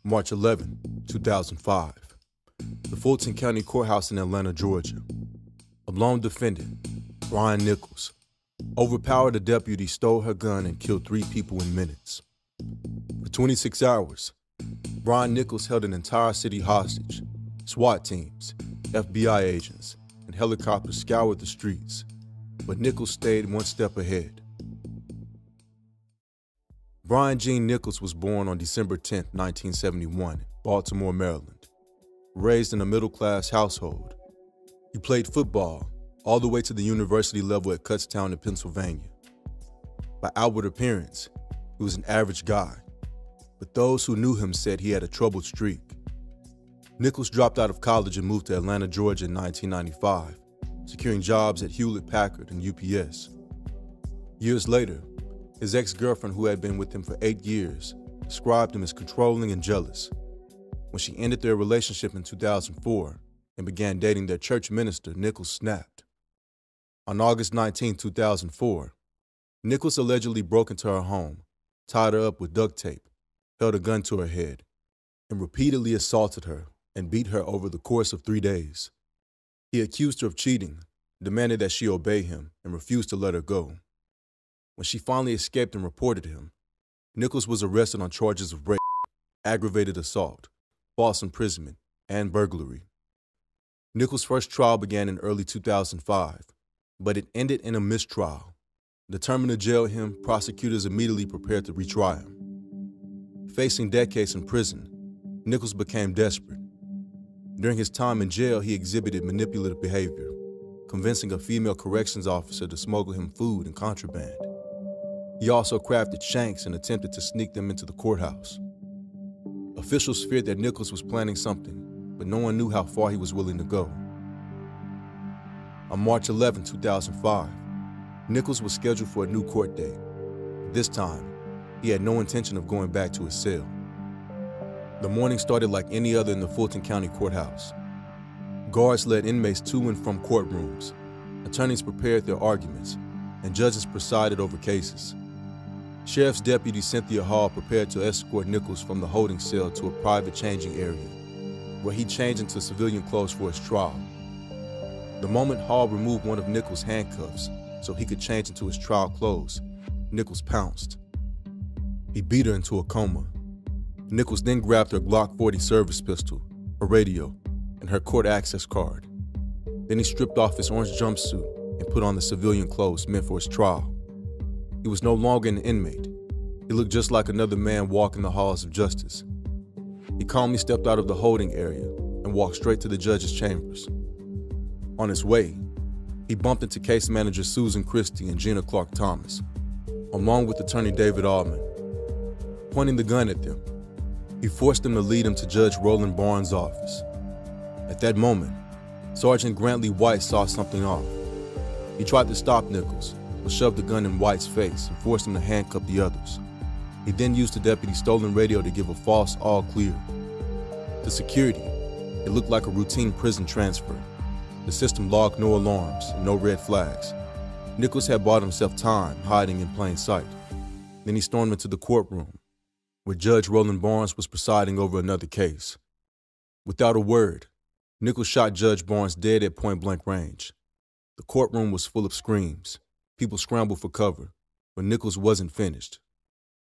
March 11, 2005. The Fulton County Courthouse in Atlanta, Georgia. A lone defendant, Brian Nichols, overpowered a deputy, stole her gun, and killed 3 people in minutes. For 26 hours, Brian Nichols held an entire city hostage. SWAT teams, FBI agents, and helicopters scoured the streets, but Nichols stayed one step ahead. Brian Gene Nichols was born on December 10, 1971, in Baltimore, Maryland. Raised in a middle-class household, he played football all the way to the university level at Kutztown in Pennsylvania. By outward appearance, he was an average guy, but those who knew him said he had a troubled streak. Nichols dropped out of college and moved to Atlanta, Georgia in 1995, securing jobs at Hewlett-Packard and UPS. Years later, his ex-girlfriend, who had been with him for 8 years, described him as controlling and jealous. When she ended their relationship in 2004 and began dating their church minister, Nichols snapped. On August 19, 2004, Nichols allegedly broke into her home, tied her up with duct tape, held a gun to her head, and repeatedly assaulted her and beat her over the course of 3 days. He accused her of cheating, demanded that she obey him, and refused to let her go. When she finally escaped and reported him, Nichols was arrested on charges of rape, aggravated assault, false imprisonment, and burglary. Nichols' first trial began in early 2005, but it ended in a mistrial. Determined to jail him, prosecutors immediately prepared to retry him. Facing decades in prison, Nichols became desperate. During his time in jail, he exhibited manipulative behavior, convincing a female corrections officer to smuggle him food and contraband. He also crafted shanks and attempted to sneak them into the courthouse. Officials feared that Nichols was planning something, but no one knew how far he was willing to go. On March 11, 2005, Nichols was scheduled for a new court date. This time, he had no intention of going back to his cell. The morning started like any other in the Fulton County Courthouse. Guards led inmates to and from courtrooms, attorneys prepared their arguments, and judges presided over cases. Sheriff's Deputy Cynthia Hall prepared to escort Nichols from the holding cell to a private changing area, where he changed into civilian clothes for his trial. The moment Hall removed one of Nichols' handcuffs so he could change into his trial clothes, Nichols pounced. He beat her into a coma. Nichols then grabbed her Glock 40 service pistol, a radio, and her court access card. Then he stripped off his orange jumpsuit and put on the civilian clothes meant for his trial. He was no longer an inmate. He looked just like another man walking the halls of justice. He calmly stepped out of the holding area and walked straight to the judge's chambers. On his way, he bumped into case manager Susan Christie and Gina Clark Thomas, along with attorney David Allman. Pointing the gun at them, he forced them to lead him to Judge Roland Barnes' office. At that moment, Sergeant Grantley White saw something off. He tried to stop Nichols, but shoved the gun in White's face and forced him to handcuff the others. He then used the deputy's stolen radio to give a false all clear. To security, it looked like a routine prison transfer. The system logged no alarms and no red flags. Nichols had bought himself time hiding in plain sight. Then he stormed into the courtroom, where Judge Roland Barnes was presiding over another case. Without a word, Nichols shot Judge Barnes dead at point-blank range. The courtroom was full of screams. People scrambled for cover, but Nichols wasn't finished.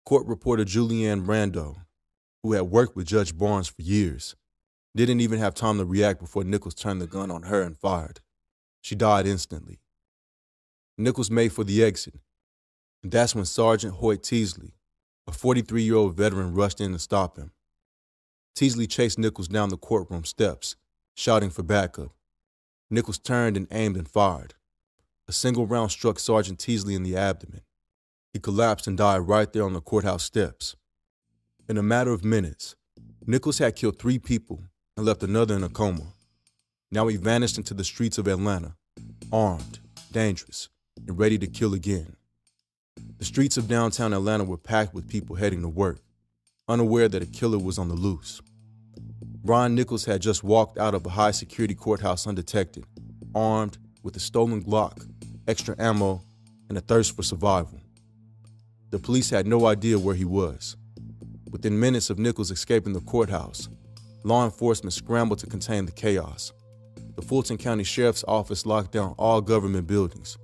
Court reporter Julianne Brando, who had worked with Judge Barnes for years, didn't even have time to react before Nichols turned the gun on her and fired. She died instantly. Nichols made for the exit, and that's when Sergeant Hoyt Teasley, a 43-year-old veteran, rushed in to stop him. Teasley chased Nichols down the courtroom steps, shouting for backup. Nichols turned and aimed and fired. A single round struck Sergeant Teasley in the abdomen. He collapsed and died right there on the courthouse steps. In a matter of minutes, Nichols had killed 3 people and left another in a coma. Now he vanished into the streets of Atlanta, armed, dangerous, and ready to kill again. The streets of downtown Atlanta were packed with people heading to work, unaware that a killer was on the loose. Brian Nichols had just walked out of a high-security courthouse undetected, armed with a stolen Glock, extra ammo, and a thirst for survival. The police had no idea where he was. Within minutes of Nichols escaping the courthouse, law enforcement scrambled to contain the chaos. The Fulton County Sheriff's Office locked down all government buildings.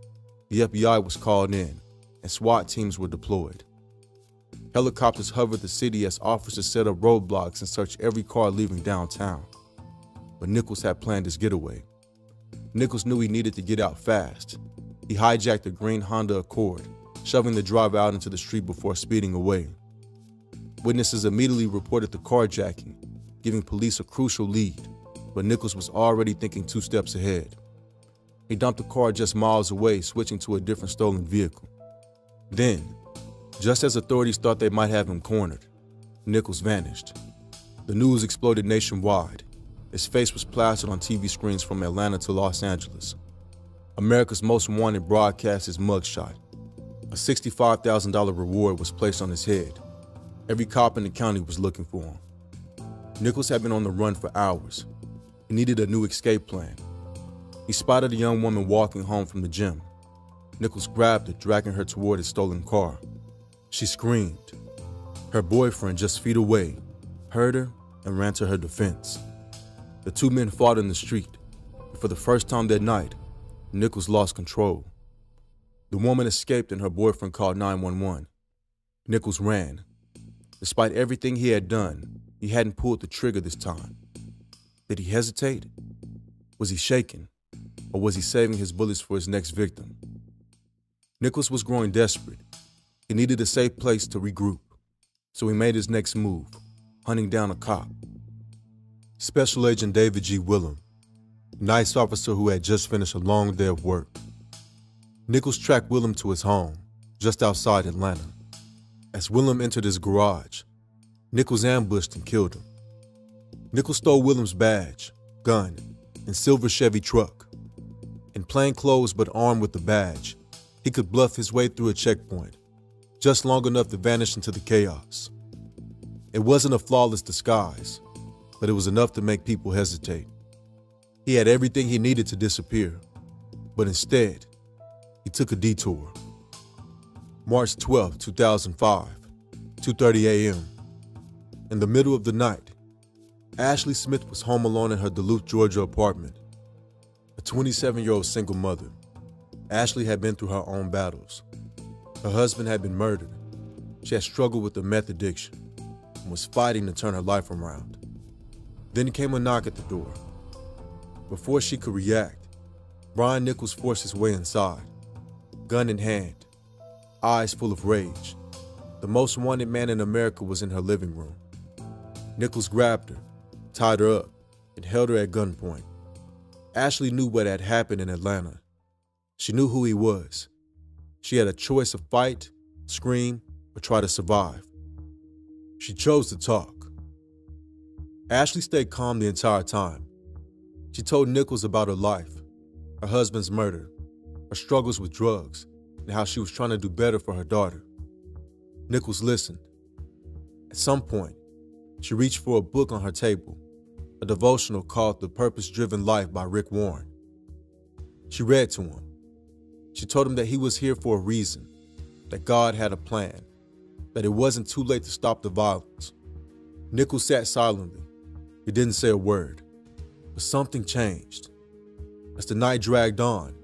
The FBI was called in, and SWAT teams were deployed. Helicopters hovered the city as officers set up roadblocks and searched every car leaving downtown. But Nichols had planned his getaway. Nichols knew he needed to get out fast. He hijacked a green Honda Accord, shoving the driver out into the street before speeding away. Witnesses immediately reported the carjacking, giving police a crucial lead, but Nichols was already thinking 2 steps ahead. He dumped the car just miles away, switching to a different stolen vehicle. Then, just as authorities thought they might have him cornered, Nichols vanished. The news exploded nationwide. His face was plastered on TV screens from Atlanta to Los Angeles. America's Most Wanted broadcast his mugshot. A $65,000 reward was placed on his head. Every cop in the county was looking for him. Nichols had been on the run for hours. He needed a new escape plan. He spotted a young woman walking home from the gym. Nichols grabbed her, dragging her toward his stolen car. She screamed. Her boyfriend, just feet away, heard her and ran to her defense. The 2 men fought in the street, but for the first time that night, Nichols lost control. The woman escaped and her boyfriend called 911. Nichols ran. Despite everything he had done, he hadn't pulled the trigger this time. Did he hesitate? Was he shaken? Or was he saving his bullets for his next victim? Nichols was growing desperate. He needed a safe place to regroup, so he made his next move, hunting down a cop. Special Agent David G. Willem, a nice officer who had just finished a long day of work. Nichols tracked Willem to his home, just outside Atlanta. As Willem entered his garage, Nichols ambushed and killed him. Nichols stole Willem's badge, gun, and silver Chevy truck. In plain clothes but armed with the badge, he could bluff his way through a checkpoint, just long enough to vanish into the chaos. It wasn't a flawless disguise, but it was enough to make people hesitate. He had everything he needed to disappear, but instead, he took a detour. March 12, 2005, 2:30 a.m. In the middle of the night, Ashley Smith was home alone in her Duluth, Georgia apartment. A 27-year-old single mother, Ashley had been through her own battles. Her husband had been murdered. She had struggled with a meth addiction and was fighting to turn her life around. Then came a knock at the door. Before she could react, Brian Nichols forced his way inside, gun in hand, eyes full of rage. The most wanted man in America was in her living room. Nichols grabbed her, tied her up, and held her at gunpoint. Ashley knew what had happened in Atlanta. She knew who he was. She had a choice of fight, scream, or try to survive. She chose to talk. Ashley stayed calm the entire time. She told Nichols about her life, her husband's murder, her struggles with drugs, and how she was trying to do better for her daughter. Nichols listened. At some point, she reached for a book on her table, a devotional called The Purpose-Driven Life by Rick Warren. She read to him. She told him that he was here for a reason, that God had a plan, that it wasn't too late to stop the violence. Nichols sat silently. He didn't say a word, but something changed. As the night dragged on,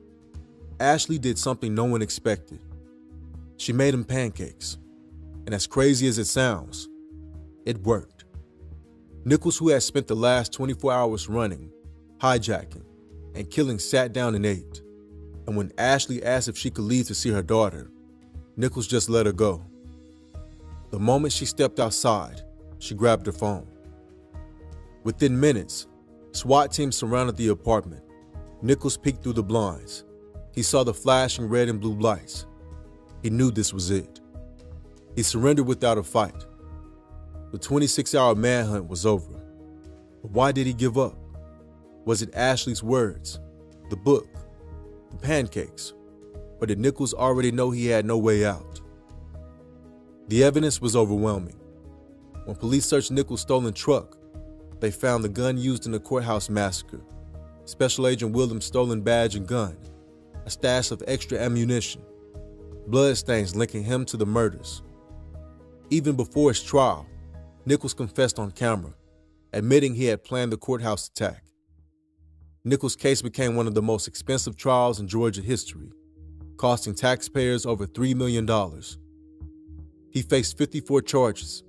Ashley did something no one expected. She made him pancakes, and as crazy as it sounds, it worked. Nichols, who had spent the last 24 hours running, hijacking, and killing, sat down and ate. And when Ashley asked if she could leave to see her daughter, Nichols just let her go. The moment she stepped outside, she grabbed her phone. Within minutes, SWAT teams surrounded the apartment. Nichols peeked through the blinds. He saw the flashing red and blue lights. He knew this was it. He surrendered without a fight. The 26-hour manhunt was over. But why did he give up? Was it Ashley's words, the book, the pancakes, or did Nichols already know he had no way out? The evidence was overwhelming. When police searched Nichols' stolen truck, they found the gun used in the courthouse massacre, Special Agent Willem's stolen badge and gun, a stash of extra ammunition, bloodstains linking him to the murders. Even before his trial, Nichols confessed on camera, admitting he had planned the courthouse attack. Nichols' case became one of the most expensive trials in Georgia history, costing taxpayers over $3 million. He faced 54 charges.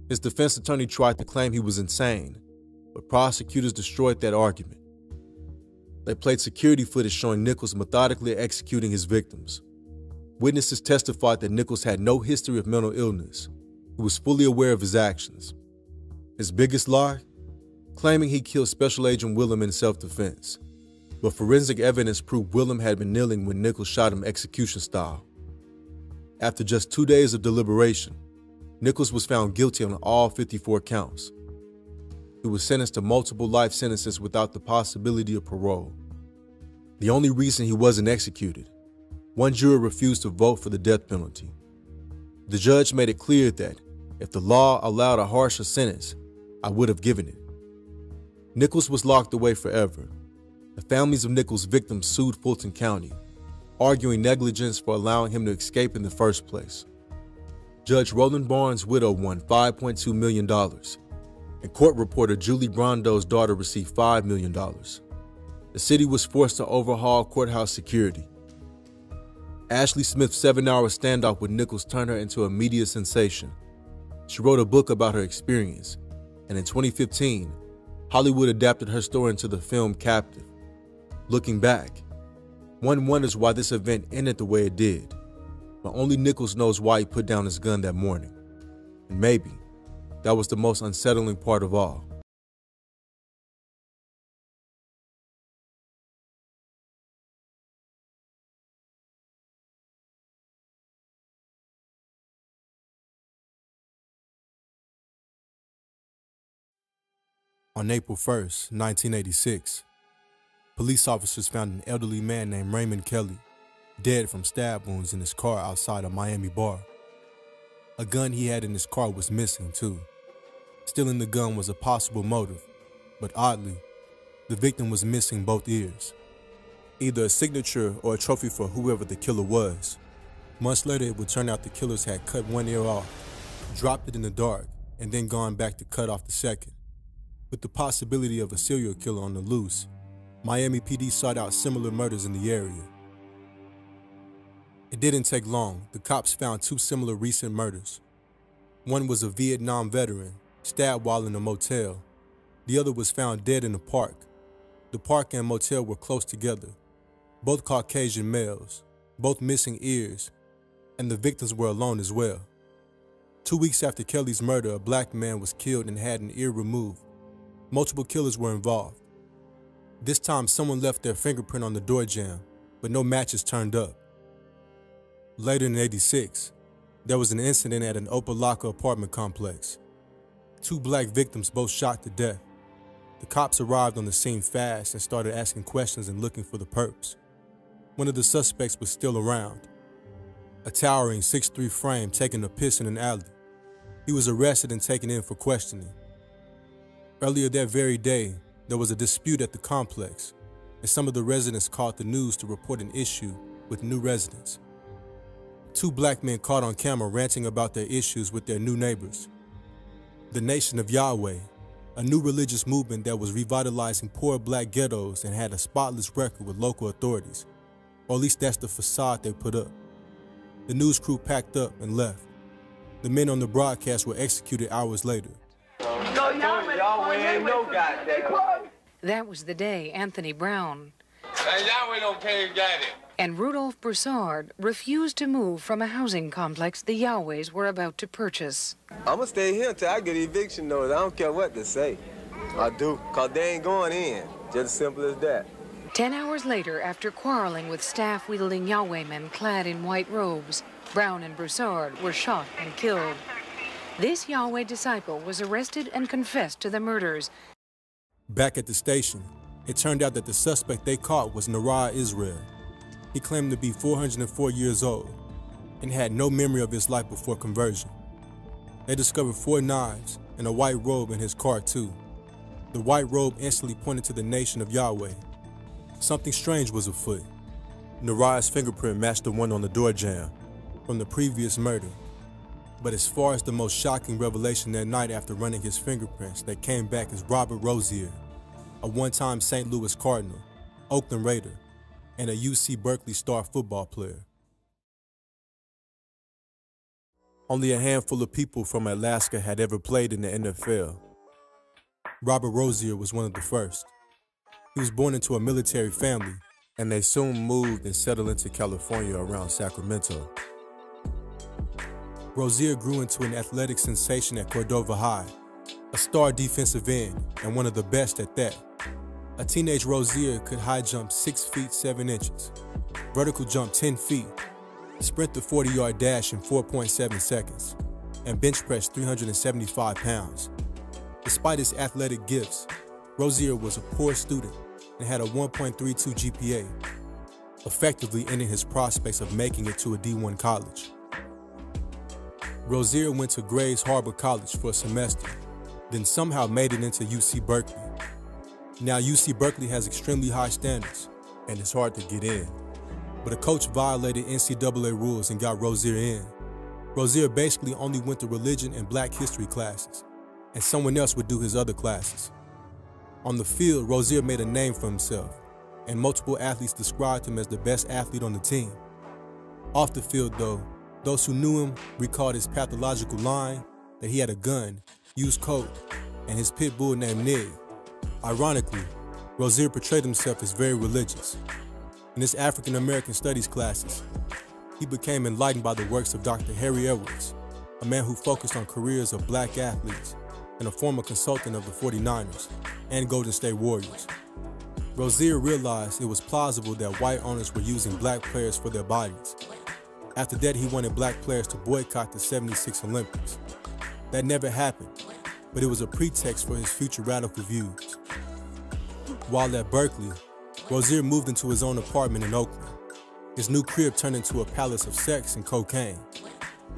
His defense attorney tried to claim he was insane, but prosecutors destroyed that argument. They played security footage showing Nichols methodically executing his victims. Witnesses testified that Nichols had no history of mental illness. He was fully aware of his actions. His biggest lie? Claiming he killed Special Agent Willem in self-defense. But forensic evidence proved Willem had been kneeling when Nichols shot him execution style. After just 2 days of deliberation, Nichols was found guilty on all 54 counts. He was sentenced to multiple life sentences without the possibility of parole. The only reason he wasn't executed: one juror refused to vote for the death penalty. The judge made it clear that if the law allowed a harsher sentence, I would have given it. Nichols was locked away forever. The families of Nichols' victims sued Fulton County, arguing negligence for allowing him to escape in the first place. Judge Roland Barnes' widow won $5.2 million, and court reporter Julie Brondo's daughter received $5 million. The city was forced to overhaul courthouse security. Ashley Smith's 7-hour standoff with Nichols turned her into a media sensation. She wrote a book about her experience, and in 2015, Hollywood adapted her story into the film Captive. Looking back, one wonders why this event ended the way it did, but only Nichols knows why he put down his gun that morning. And maybe that was the most unsettling part of all. On April 1st, 1986, police officers found an elderly man named Raymond Kelly dead from stab wounds in his car outside a Miami bar. A gun he had in his car was missing too. Stealing the gun was a possible motive, but oddly, the victim was missing both ears. Either a signature or a trophy for whoever the killer was. Months later, it would turn out the killers had cut one ear off, dropped it in the dark, and then gone back to cut off the second. With the possibility of a serial killer on the loose, Miami PD sought out similar murders in the area. It didn't take long. The cops found two similar recent murders. One was a Vietnam veteran, stabbed while in a motel. The other was found dead in a park. The park and motel were close together. Both Caucasian males, both missing ears, and the victims were alone as well. 2 weeks after Kelly's murder, a black man was killed and had an ear removed. Multiple killers were involved. This time, someone left their fingerprint on the door jamb, but no matches turned up. Later in '86, there was an incident at an Opa-locka apartment complex. 2 black victims both shot to death. The cops arrived on the scene fast and started asking questions and looking for the perps. One of the suspects was still around. A towering 6'3" frame taking a piss in an alley. He was arrested and taken in for questioning. Earlier that very day, there was a dispute at the complex, and some of the residents called the news to report an issue with new residents. 2 black men caught on camera ranting about their issues with their new neighbors. The Nation of Yahweh, a new religious movement that was revitalizing poor black ghettos and had a spotless record with local authorities, or at least that's the facade they put up. The news crew packed up and left. The men on the broadcast were executed hours later. That was the day Anthony Brown Hey, and Rudolph Broussard refused to move from a housing complex the Yahwehs were about to purchase. I'ma stay here until I get eviction notice. I don't care what they say. I do, cause they ain't going in. Just as simple as that. 10 hours later, after quarreling with staff-wielding Yahweh men clad in white robes, Brown and Broussard were shot and killed. This Yahweh disciple was arrested and confessed to the murders. Back at the station, it turned out that the suspect they caught was Narah Israel. He claimed to be 404 years old and had no memory of his life before conversion. They discovered 4 knives and a white robe in his car too. The white robe instantly pointed to the Nation of Yahweh. Something strange was afoot. Narah's fingerprint matched the one on the door jamb from the previous murder. But as far as the most shocking revelation that night after running his fingerprints that came back is Robert Rozier, a one-time St. Louis Cardinal, Oakland Raider, and a UC Berkeley star football player. Only a handful of people from Alaska had ever played in the NFL. Robert Rozier was one of the first. He was born into a military family, and they soon moved and settled into California around Sacramento. Rozier grew into an athletic sensation at Cordova High, a star defensive end and one of the best at that. A teenage Rozier could high jump 6 feet 7 inches, vertical jump 10 feet, sprint the 40-yard dash in 4.7 seconds, and bench press 375 pounds. Despite his athletic gifts, Rozier was a poor student and had a 1.32 GPA, effectively ending his prospects of making it to a D1 college. Rozier went to Grays Harbor College for a semester, then somehow made it into UC Berkeley. Now UC Berkeley has extremely high standards, and it's hard to get in. But a coach violated NCAA rules and got Rozier in. Rozier basically only went to religion and black history classes, and someone else would do his other classes. On the field, Rozier made a name for himself, and multiple athletes described him as the best athlete on the team. Off the field, though, those who knew him recalled his pathological line that he had a gun, used coke, and his pit bull named Nig. Ironically, Rozier portrayed himself as very religious. In his African American studies classes, he became enlightened by the works of Dr. Harry Edwards, a man who focused on careers of black athletes and a former consultant of the 49ers and Golden State Warriors. Rozier realized it was plausible that white owners were using black players for their bodies. After that, he wanted black players to boycott the '76 Olympics. That never happened, but it was a pretext for his future radical views. While at Berkeley, Rozier moved into his own apartment in Oakland. His new crib turned into a palace of sex and cocaine.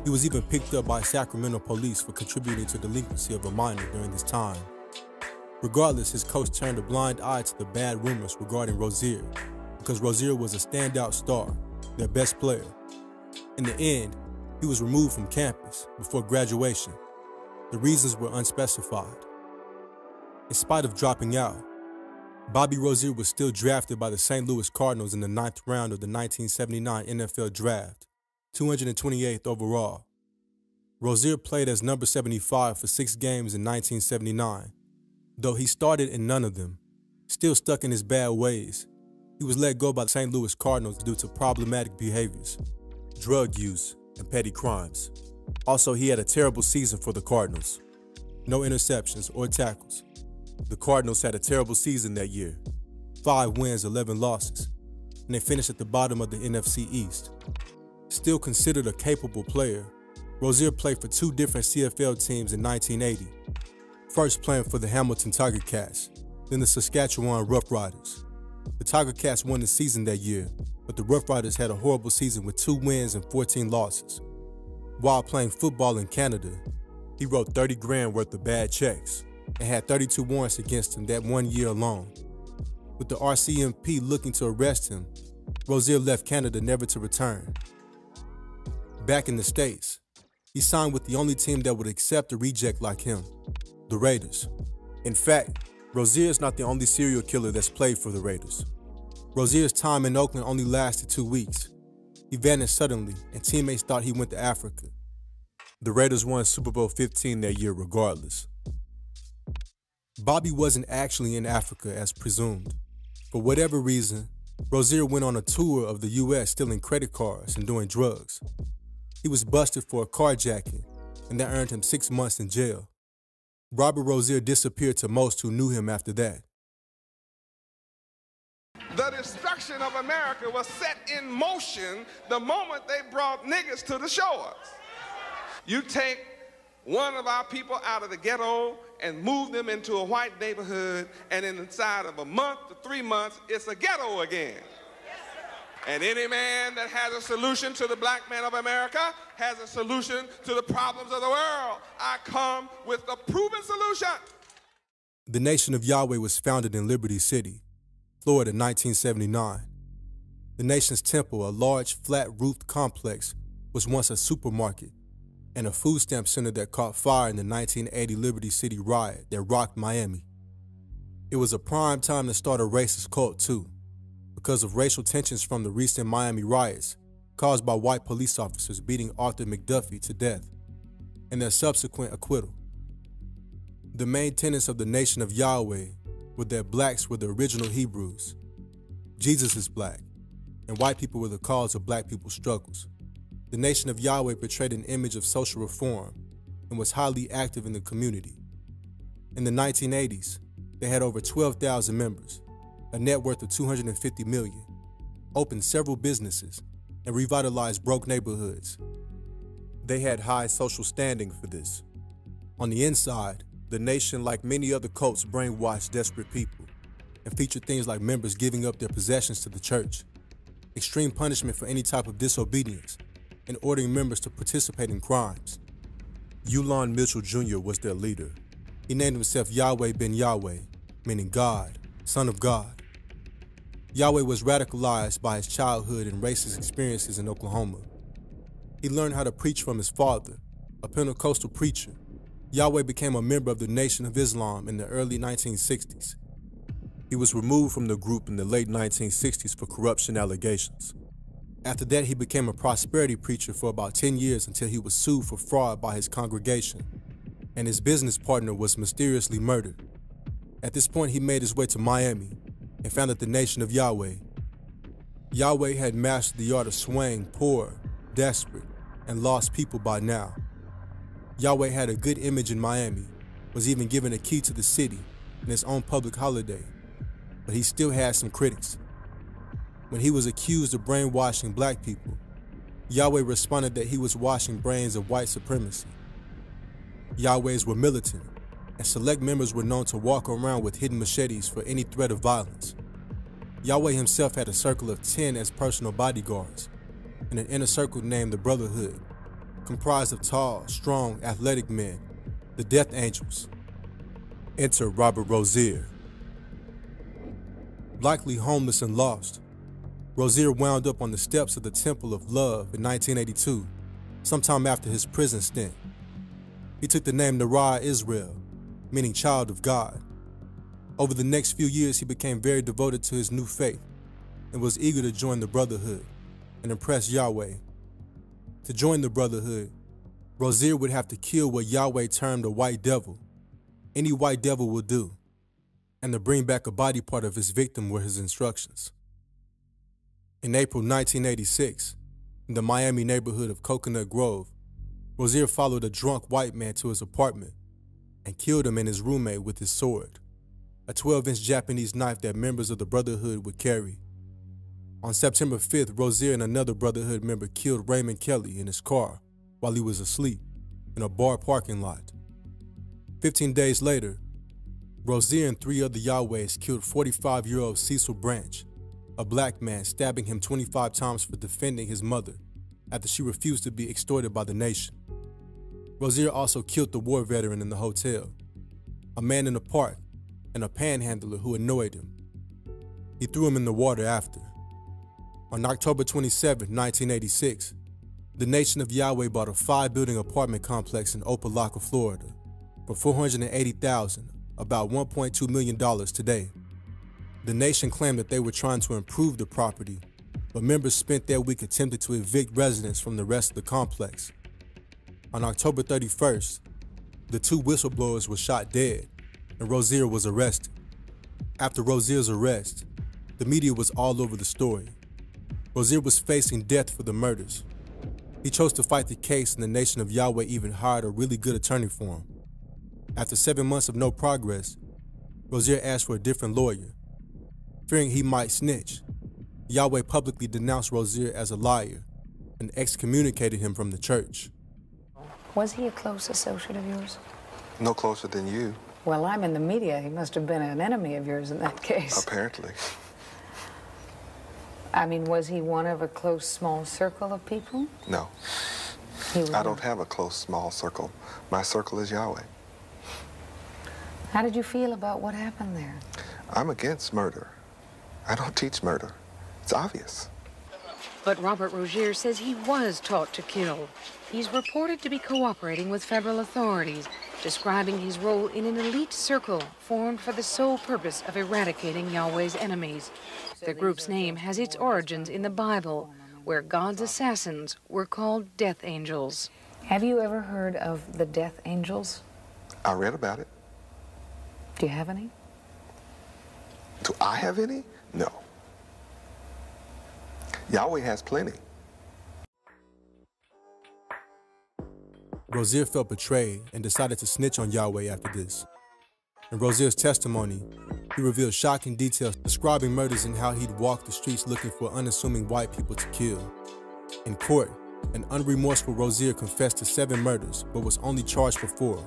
He was even picked up by Sacramento police for contributing to delinquency of a minor during this time. Regardless, his coach turned a blind eye to the bad rumors regarding Rozier because Rozier was a standout star, their best player. In the end, he was removed from campus before graduation. The reasons were unspecified. In spite of dropping out, Bobby Rozier was still drafted by the St. Louis Cardinals in the 9th round of the 1979 NFL Draft, 228th overall. Rozier played as number 75 for 6 games in 1979. Though he started in none of them, still stuck in his bad ways, he was let go by the St. Louis Cardinals due to problematic behaviors, drug use, and petty crimes. Also, he had a terrible season for the Cardinals. No interceptions or tackles. The Cardinals had a terrible season that year. 5 wins, 11 losses, and they finished at the bottom of the NFC East. Still considered a capable player, Rozier played for 2 different CFL teams in 1980. First playing for the Hamilton Tiger Cats, then the Saskatchewan Roughriders. The Tiger Cats won the season that year, but the Roughriders had a horrible season with 2 wins and 14 losses. While playing football in Canada, he wrote 30 grand worth of bad checks and had 32 warrants against him that 1 year alone. With the RCMP looking to arrest him, Rozier left Canada never to return. Back in the States, he signed with the only team that would accept a reject like him, the Raiders. In fact, Rozier is not the only serial killer that's played for the Raiders. Rozier's time in Oakland only lasted 2 weeks. He vanished suddenly, and teammates thought he went to Africa. The Raiders won Super Bowl 15 that year regardless. Bobby wasn't actually in Africa as presumed. For whatever reason, Rozier went on a tour of the U.S. stealing credit cards and doing drugs. He was busted for a carjacking, and that earned him 6 months in jail. Robert Rozier disappeared to most who knew him after that. The destruction of America was set in motion the moment they brought niggas to the shores. You take one of our people out of the ghetto and move them into a white neighborhood, and inside of a month to 3 months, it's a ghetto again. And any man that has a solution to the black man of America has a solution to the problems of the world. I come with a proven solution. The Nation of Yahweh was founded in Liberty City, Florida, 1979. The Nation's Temple, a large, flat-roofed complex, was once a supermarket. and a food stamp center that caught fire in the 1980 Liberty City riot that rocked Miami. It was a prime time to start a racist cult too, because of racial tensions from the recent Miami riots caused by white police officers beating Arthur McDuffie to death, and their subsequent acquittal. The main tenets of the Nation of Yahweh were that blacks were the original Hebrews, Jesus is black, and white people were the cause of black people's struggles. The Nation of Yahweh portrayed an image of social reform and was highly active in the community. In the 1980s, they had over 12,000 members, a net worth of $250 million, opened several businesses, and revitalized broke neighborhoods. They had high social standing for this. On the inside, the Nation, like many other cults, brainwashed desperate people and featured things like members giving up their possessions to the church, extreme punishment for any type of disobedience, and ordering members to participate in crimes. Yulon Mitchell Jr. was their leader. He named himself Yahweh ben Yahweh, meaning God, Son of God. Yahweh was radicalized by his childhood and racist experiences in Oklahoma. He learned how to preach from his father, a Pentecostal preacher. Yahweh became a member of the Nation of Islam in the early 1960s. He was removed from the group in the late 1960s for corruption allegations. After that, he became a prosperity preacher for about 10 years until he was sued for fraud by his congregation, and his business partner was mysteriously murdered. At this point, he made his way to Miami and founded the Nation of Yahweh. Yahweh had mastered the art of swaying poor, desperate, and lost people by now. Yahweh had a good image in Miami, was even given a key to the city and his own public holiday, but he still had some critics. When he was accused of brainwashing black people, Yahweh responded that he was washing brains of white supremacy. Yahwehs were militant, and select members were known to walk around with hidden machetes for any threat of violence. Yahweh himself had a circle of 10 as personal bodyguards, and an inner circle named the Brotherhood, comprised of tall, strong, athletic men, the Death Angels. Enter Robert Rozier. Likely homeless and lost, Rozier wound up on the steps of the Temple of Love in 1982, sometime after his prison stint. He took the name Nara Israel, meaning child of God. Over the next few years, he became very devoted to his new faith and was eager to join the Brotherhood and impress Yahweh. To join the Brotherhood, Rozier would have to kill what Yahweh termed a white devil. Any white devil will do, and to bring back a body part of his victim were his instructions. In April 1986, in the Miami neighborhood of Coconut Grove, Rozier followed a drunk white man to his apartment and killed him and his roommate with his sword, a 12-inch Japanese knife that members of the Brotherhood would carry. On September 5th, Rozier and another Brotherhood member killed Raymond Kelly in his car while he was asleep in a bar parking lot. 15 days later, Rozier and 3 other Yahwehs killed 45-year-old Cecil Branch, a black man, stabbing him 25 times for defending his mother after she refused to be extorted by the Nation. Rozier also killed the war veteran in the hotel, a man in the park, and a panhandler who annoyed him. He threw him in the water after. On October 27, 1986, the Nation of Yahweh bought a 5-building apartment complex in Opelika, Florida, for $480,000, about $1.2 million today. The Nation claimed that they were trying to improve the property, but members spent their week attempting to evict residents from the rest of the complex. On October 31st, the 2 whistleblowers were shot dead, and Rozier was arrested. After Rozier's arrest, the media was all over the story. Rozier was facing death for the murders. He chose to fight the case, and the Nation of Yahweh even hired a really good attorney for him. After 7 months of no progress, Rozier asked for a different lawyer. Fearing he might snitch, Yahweh publicly denounced Rozier as a liar and excommunicated him from the church. Was he a close associate of yours? No closer than you. Well, I'm in the media. He must have been an enemy of yours in that case. Apparently. I mean, was he one of a close, small circle of people? No. I don't have a close, small circle. My circle is Yahweh. How did you feel about what happened there? I'm against murder. I don't teach murder. It's obvious. But Robert Rozier says he was taught to kill. He's reported to be cooperating with federal authorities, describing his role in an elite circle formed for the sole purpose of eradicating Yahweh's enemies. The group's name has its origins in the Bible, where God's assassins were called death angels. Have you ever heard of the death angels? I read about it. Do you have any? Do I have any? No. Yahweh has plenty. Rozier felt betrayed and decided to snitch on Yahweh after this. In Rozier's testimony, he revealed shocking details describing murders and how he'd walk the streets looking for unassuming white people to kill. In court, an unremorseful Rozier confessed to 7 murders, but was only charged for 4.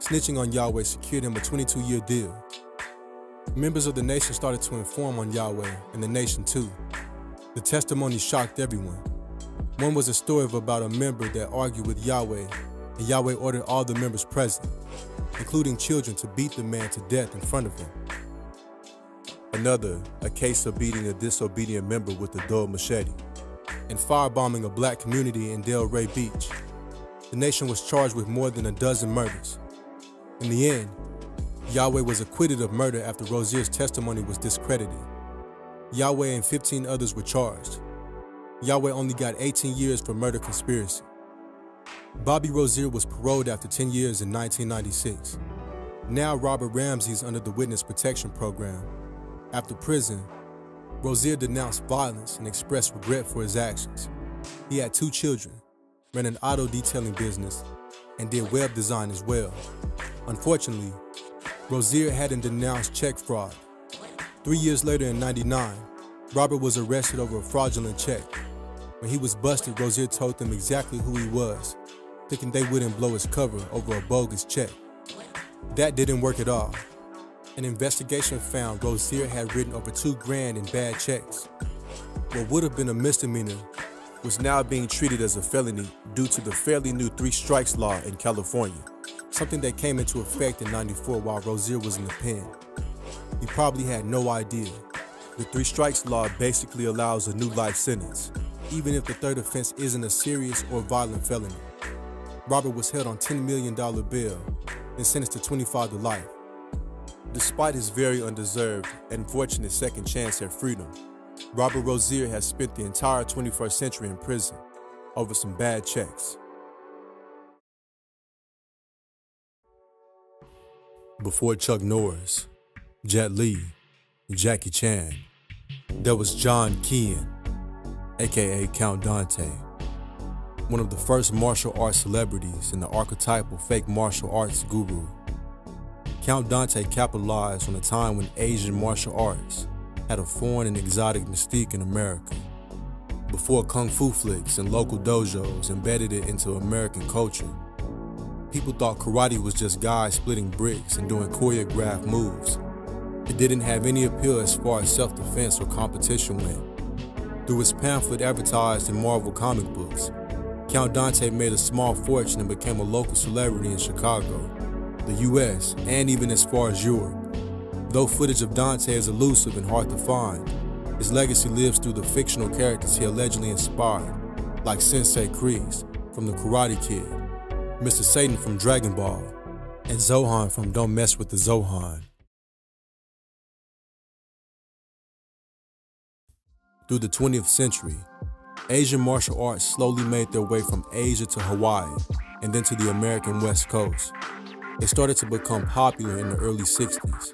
Snitching on Yahweh secured him a 22-year deal. Members of the nation started to inform on Yahweh, and the nation too. The testimony shocked everyone. One was a story about a member that argued with Yahweh, and Yahweh ordered all the members present, including children, to beat the man to death in front of him. Another, a case of beating a disobedient member with a dull machete, and firebombing a black community in Delray Beach. The nation was charged with more than a dozen murders. In the end, Yahweh was acquitted of murder after Rozier's testimony was discredited. Yahweh and 15 others were charged. Yahweh only got 18 years for murder conspiracy. Bobby Rozier was paroled after 10 years in 1996. Now Robert Ramsey's under the Witness Protection Program. After prison, Rozier denounced violence and expressed regret for his actions. He had 2 children, ran an auto detailing business, and did web design as well. Unfortunately, Rozier hadn't denounced check fraud. 3 years later in '99, Robert was arrested over a fraudulent check. When he was busted, Rozier told them exactly who he was, thinking they wouldn't blow his cover over a bogus check. That didn't work at all. An investigation found Rozier had written over $2 grand in bad checks. What would have been a misdemeanor was now being treated as a felony due to the fairly new 3 strikes law in California, something that came into effect in '94 while Rozier was in the pen. He probably had no idea. The 3 strikes law basically allows a new life sentence, even if the 3rd offense isn't a serious or violent felony. Robert was held on $10 million bail and sentenced to 25 to life. Despite his very undeserved and fortunate second chance at freedom, Robert Rozier has spent the entire 21st century in prison over some bad checks. Before Chuck Norris, Jet Li, and Jackie Chan, there was John Keane, aka Count Dante, one of the first martial arts celebrities and the archetypal fake martial arts guru. Count Dante capitalized on a time when Asian martial arts had a foreign and exotic mystique in America. Before kung fu flicks and local dojos embedded it into American culture, people thought karate was just guys splitting bricks and doing choreographed moves. It didn't have any appeal as far as self-defense or competition went. Through his pamphlet advertised in Marvel comic books, Count Dante made a small fortune and became a local celebrity in Chicago, the US, and even as far as Europe. Though footage of Dante is elusive and hard to find, his legacy lives through the fictional characters he allegedly inspired, like Sensei Kreese from The Karate Kid, Mr. Satan from Dragon Ball, and Zohan from Don't Mess with the Zohan. Through the 20th century, Asian martial arts slowly made their way from Asia to Hawaii and then to the American West Coast. They started to become popular in the early 60s,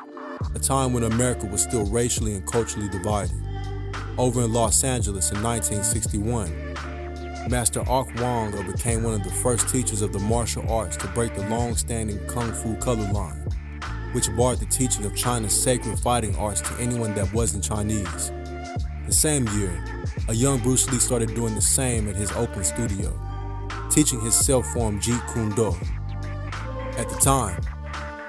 a time when America was still racially and culturally divided. Over in Los Angeles in 1961, Master Ark Wong became one of the first teachers of the martial arts to break the long-standing Kung Fu color line, which barred the teaching of China's sacred fighting arts to anyone that wasn't Chinese. The same year, a young Bruce Lee started doing the same at his Oakland studio, teaching his self-formed Jeet Kune Do. At the time,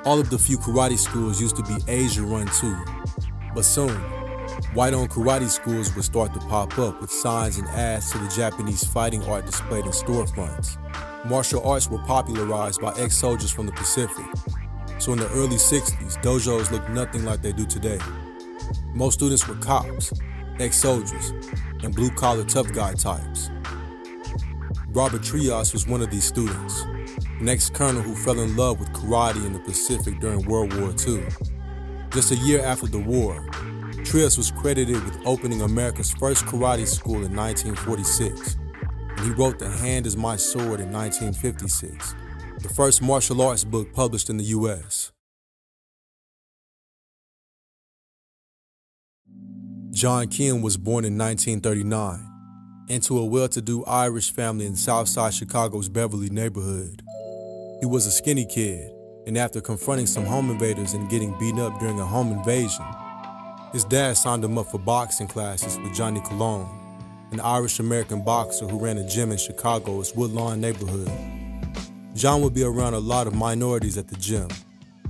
all of the few karate schools used to be Asia-run too, but soon, white-owned karate schools would start to pop up with signs and ads to the Japanese fighting art displayed in storefronts. Martial arts were popularized by ex-soldiers from the Pacific, so in the early 60s, dojos looked nothing like they do today. Most students were cops, ex-soldiers, and blue-collar tough guy types. Robert Trias was one of these students, an ex-colonel who fell in love with karate in the Pacific during World War II. Just a year after the war, Trias was credited with opening America's first karate school in 1946, and he wrote The Hand is My Sword in 1956, the first martial arts book published in the U.S. John Keane was born in 1939 into a well-to-do Irish family in Southside Chicago's Beverly neighborhood. He was a skinny kid, and after confronting some home invaders and getting beaten up during a home invasion, his dad signed him up for boxing classes with Johnny Colon, an Irish-American boxer who ran a gym in Chicago's Woodlawn neighborhood. John would be around a lot of minorities at the gym,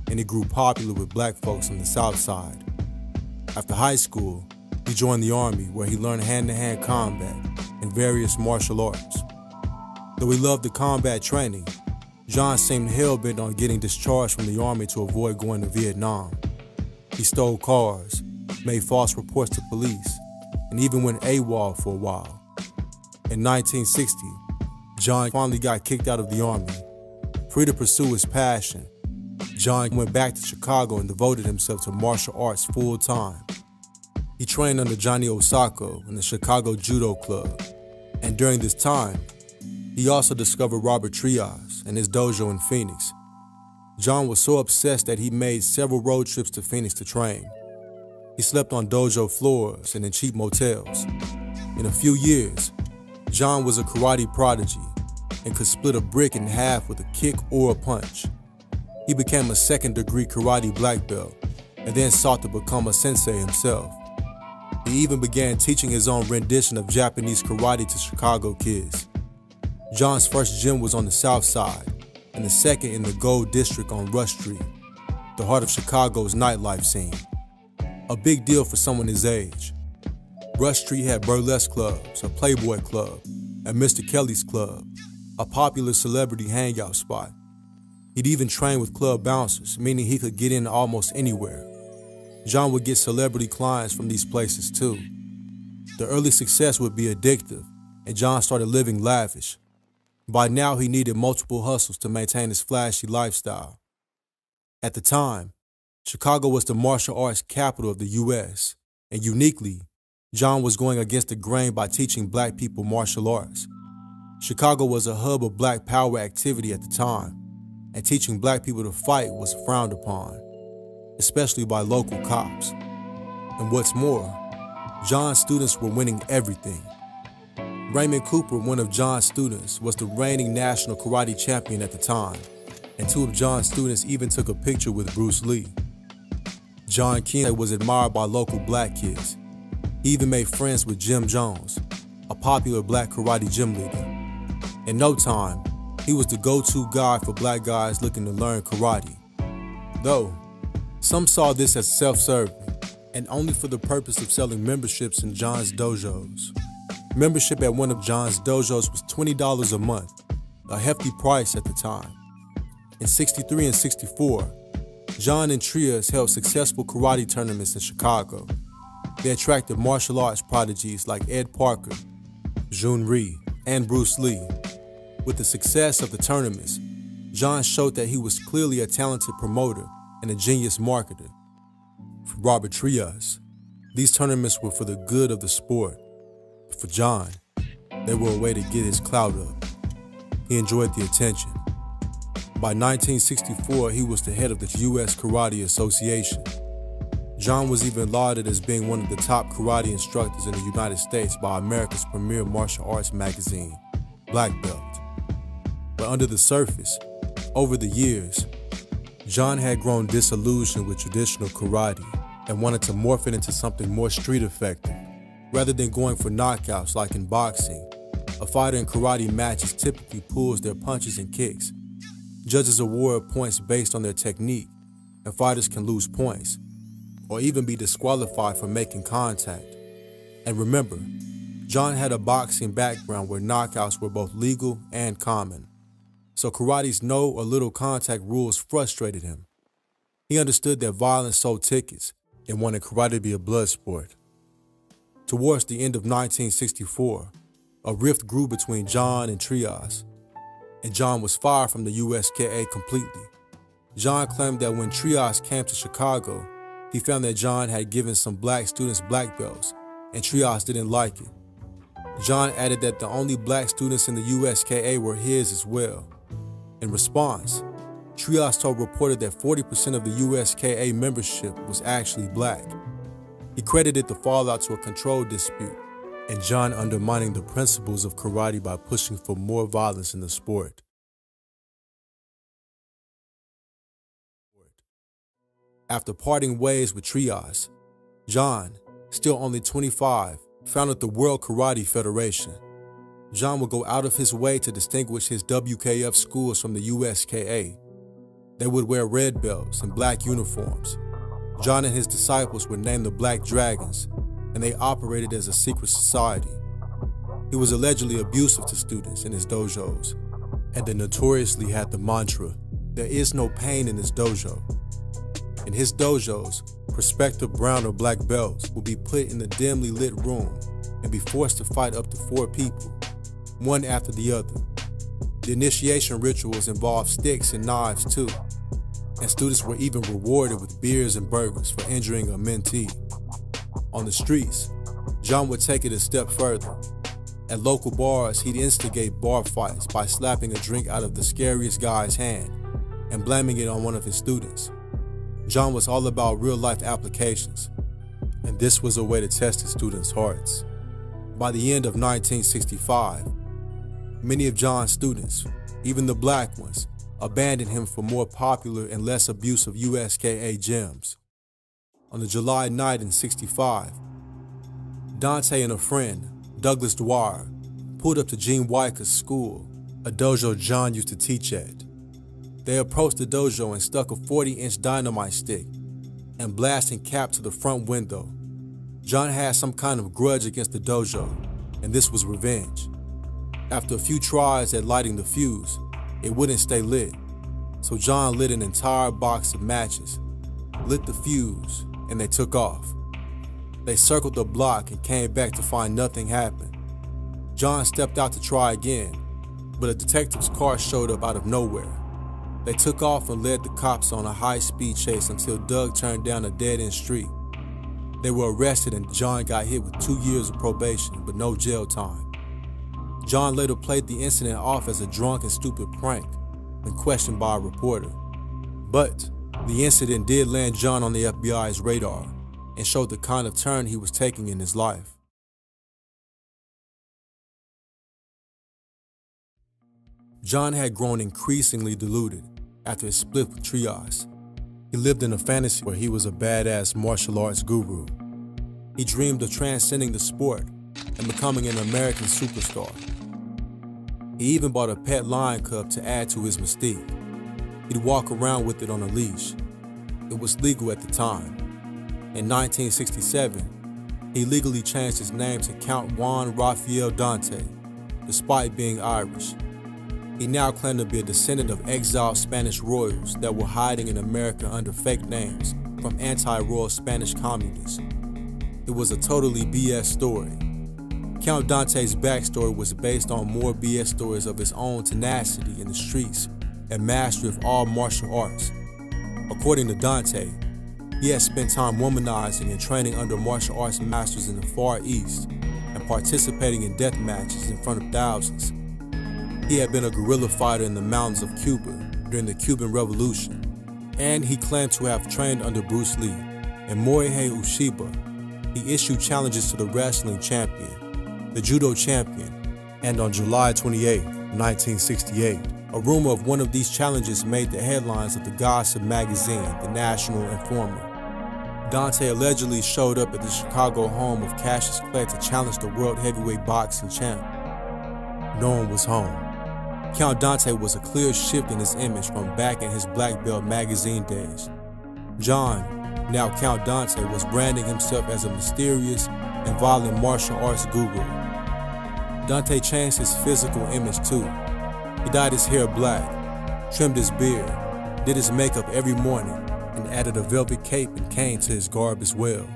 and he grew popular with black folks on the South Side. After high school, he joined the Army, where he learned hand-to-hand combat and various martial arts. Though he loved the combat training, John seemed hell-bent on getting discharged from the Army to avoid going to Vietnam. He stole cars, made false reports to police, and even went AWOL for a while. In 1960, John finally got kicked out of the Army. Free to pursue his passion, John went back to Chicago and devoted himself to martial arts full-time. He trained under Johnny Osako in the Chicago Judo Club, and during this time, he also discovered Robert Trias and his dojo in Phoenix. John was so obsessed that he made several road trips to Phoenix to train. He slept on dojo floors and in cheap motels. In a few years, John was a karate prodigy and could split a brick in half with a kick or a punch. He became a second-degree karate black belt and then sought to become a sensei himself. He even began teaching his own rendition of Japanese karate to Chicago kids. John's first gym was on the South Side, and the second in the Gold District on Rush Street, the heart of Chicago's nightlife scene. A big deal for someone his age. Rush Street had burlesque clubs, a Playboy club, and Mr. Kelly's Club, a popular celebrity hangout spot. He'd even train with club bouncers, meaning he could get in almost anywhere. John would get celebrity clients from these places too. The early success would be addictive, and John started living lavish. By now, he needed multiple hustles to maintain his flashy lifestyle. At the time, Chicago was the martial arts capital of the U.S., and uniquely, John was going against the grain by teaching black people martial arts. Chicago was a hub of black power activity at the time, and teaching black people to fight was frowned upon, especially by local cops. And what's more, John's students were winning everything. Raymond Cooper, one of John's students, was the reigning national karate champion at the time, and two of John's students even took a picture with Bruce Lee. John Keane was admired by local black kids. He even made friends with Jim Jones, a popular black karate gym leader. In no time, he was the go-to guy for black guys looking to learn karate. Though, some saw this as self-serving and only for the purpose of selling memberships in John's dojos. Membership at one of John's dojos was $20 a month, a hefty price at the time. In '63 and '64, John and Trias held successful karate tournaments in Chicago. They attracted martial arts prodigies like Ed Parker, Jun Rhee, and Bruce Lee. With the success of the tournaments, John showed that he was clearly a talented promoter and a genius marketer. For Robert Trias, these tournaments were for the good of the sport. But for John, they were a way to get his clout up. He enjoyed the attention. By 1964, he was the head of the U.S. Karate Association. John was even lauded as being one of the top karate instructors in the United States by America's premier martial arts magazine, Black Belt. But under the surface, over the years, John had grown disillusioned with traditional karate and wanted to morph it into something more street effective. Rather than going for knockouts like in boxing, a fighter in karate matches typically pulls their punches and kicks. Judges award points based on their technique, and fighters can lose points, or even be disqualified for making contact. And remember, John had a boxing background where knockouts were both legal and common. So karate's no or little contact rules frustrated him. He understood that violence sold tickets and wanted karate to be a blood sport. Towards the end of 1964, a rift grew between John and Trias, and John was fired from the USKA completely. John claimed that when Trias came to Chicago, he found that John had given some black students black belts, and Trias didn't like it. John added that the only black students in the USKA were his as well. In response, Trias told reporters that 40% of the USKA membership was actually black. He credited the fallout to a control dispute and John undermining the principles of karate by pushing for more violence in the sport. After parting ways with Trias, John, still only 25, founded the World Karate Federation. John would go out of his way to distinguish his WKF schools from the USKA. They would wear red belts and black uniforms. John and his disciples were named the Black Dragons, and they operated as a secret society. He was allegedly abusive to students in his dojos, and they notoriously had the mantra, "There is no pain in this dojo." In his dojos, prospective brown or black belts would be put in a dimly lit room and be forced to fight up to 4 people, one after the other. The initiation rituals involved sticks and knives too, and students were even rewarded with beers and burgers for injuring a mentee. On the streets, John would take it a step further. At local bars, he'd instigate bar fights by slapping a drink out of the scariest guy's hand and blaming it on one of his students. John was all about real-life applications, and this was a way to test his students' hearts. By the end of 1965, many of John's students, even the black ones, abandoned him for more popular and less abusive USKA gyms. On a July night in '65, Dante and a friend, Douglas Dwyer, pulled up to Gene Wycker's school, a dojo John used to teach at. They approached the dojo and stuck a 40-inch dynamite stick and blasting cap to the front window. John had some kind of grudge against the dojo, and this was revenge. After a few tries at lighting the fuse, it wouldn't stay lit, so John lit an entire box of matches, lit the fuse, and they took off. They circled the block and came back to find nothing happened. John stepped out to try again, but a detective's car showed up out of nowhere. They took off and led the cops on a high-speed chase until Doug turned down a dead-end street. They were arrested and John got hit with 2 years of probation, but no jail time. John later played the incident off as a drunk and stupid prank when questioned by a reporter. But the incident did land John on the FBI's radar and showed the kind of turn he was taking in his life. John had grown increasingly deluded after his split with Trias. He lived in a fantasy where he was a badass martial arts guru. He dreamed of transcending the sport and becoming an American superstar. He even bought a pet lion cub to add to his mystique. He'd walk around with it on a leash. It was legal at the time. In 1967, he legally changed his name to Count Juan Rafael Dante, despite being Irish. He now claimed to be a descendant of exiled Spanish royals that were hiding in America under fake names from anti-royal Spanish communists. It was a totally BS story. Count Dante's backstory was based on more BS stories of his own tenacity in the streets and mastery of all martial arts. According to Dante, he had spent time womanizing and training under martial arts masters in the Far East and participating in death matches in front of thousands. He had been a guerrilla fighter in the mountains of Cuba during the Cuban Revolution, and he claimed to have trained under Bruce Lee. In Morihei Ueshiba, he issued challenges to the wrestling champion, the judo champion, and on July 28, 1968, a rumor of one of these challenges made the headlines of the gossip magazine, The National Informer. Dante allegedly showed up at the Chicago home of Cassius Clay to challenge the world heavyweight boxing champ. No one was home. Count Dante was a clear shift in his image from back in his Black Belt magazine days. John, now Count Dante, was branding himself as a mysterious and violent martial arts guru. Dante changed his physical image too. He dyed his hair black, trimmed his beard, did his makeup every morning, and added a velvet cape and cane to his garb as well.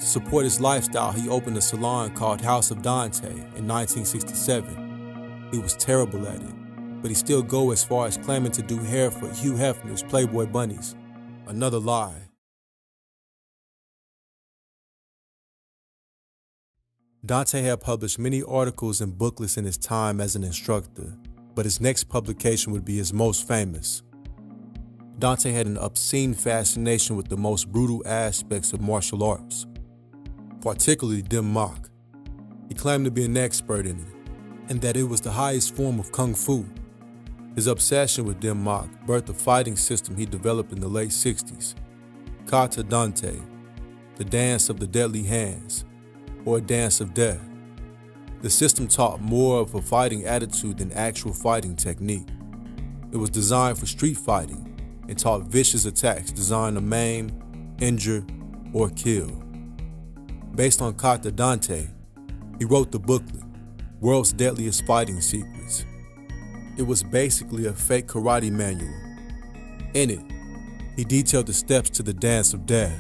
To support his lifestyle, he opened a salon called House of Dante in 1967. He was terrible at it, but he still go as far as claiming to do hair for Hugh Hefner's Playboy bunnies. Another lie. Dante had published many articles and booklets in his time as an instructor, but his next publication would be his most famous. Dante had an obscene fascination with the most brutal aspects of martial arts, particularly Dim Mak. He claimed to be an expert in it, and that it was the highest form of Kung Fu. His obsession with Dim Mak birthed a fighting system he developed in the late 60s, Kata Dante, the dance of the deadly hands, or a dance of death. The system taught more of a fighting attitude than actual fighting technique. It was designed for street fighting and taught vicious attacks designed to maim, injure, or kill. Based on Kata Dante, he wrote the booklet, World's Deadliest Fighting Secrets. It was basically a fake karate manual. In it, he detailed the steps to the dance of death.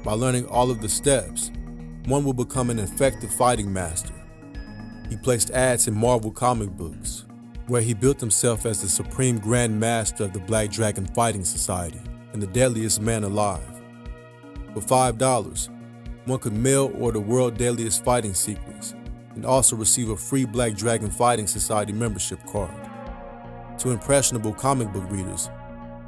By learning all of the steps, one will become an effective fighting master. He placed ads in Marvel comic books, where he built himself as the supreme grand master of the Black Dragon Fighting Society and the deadliest man alive. For $5, one could mail order World Deadliest Fighting Secrets and also receive a free Black Dragon Fighting Society membership card. To impressionable comic book readers,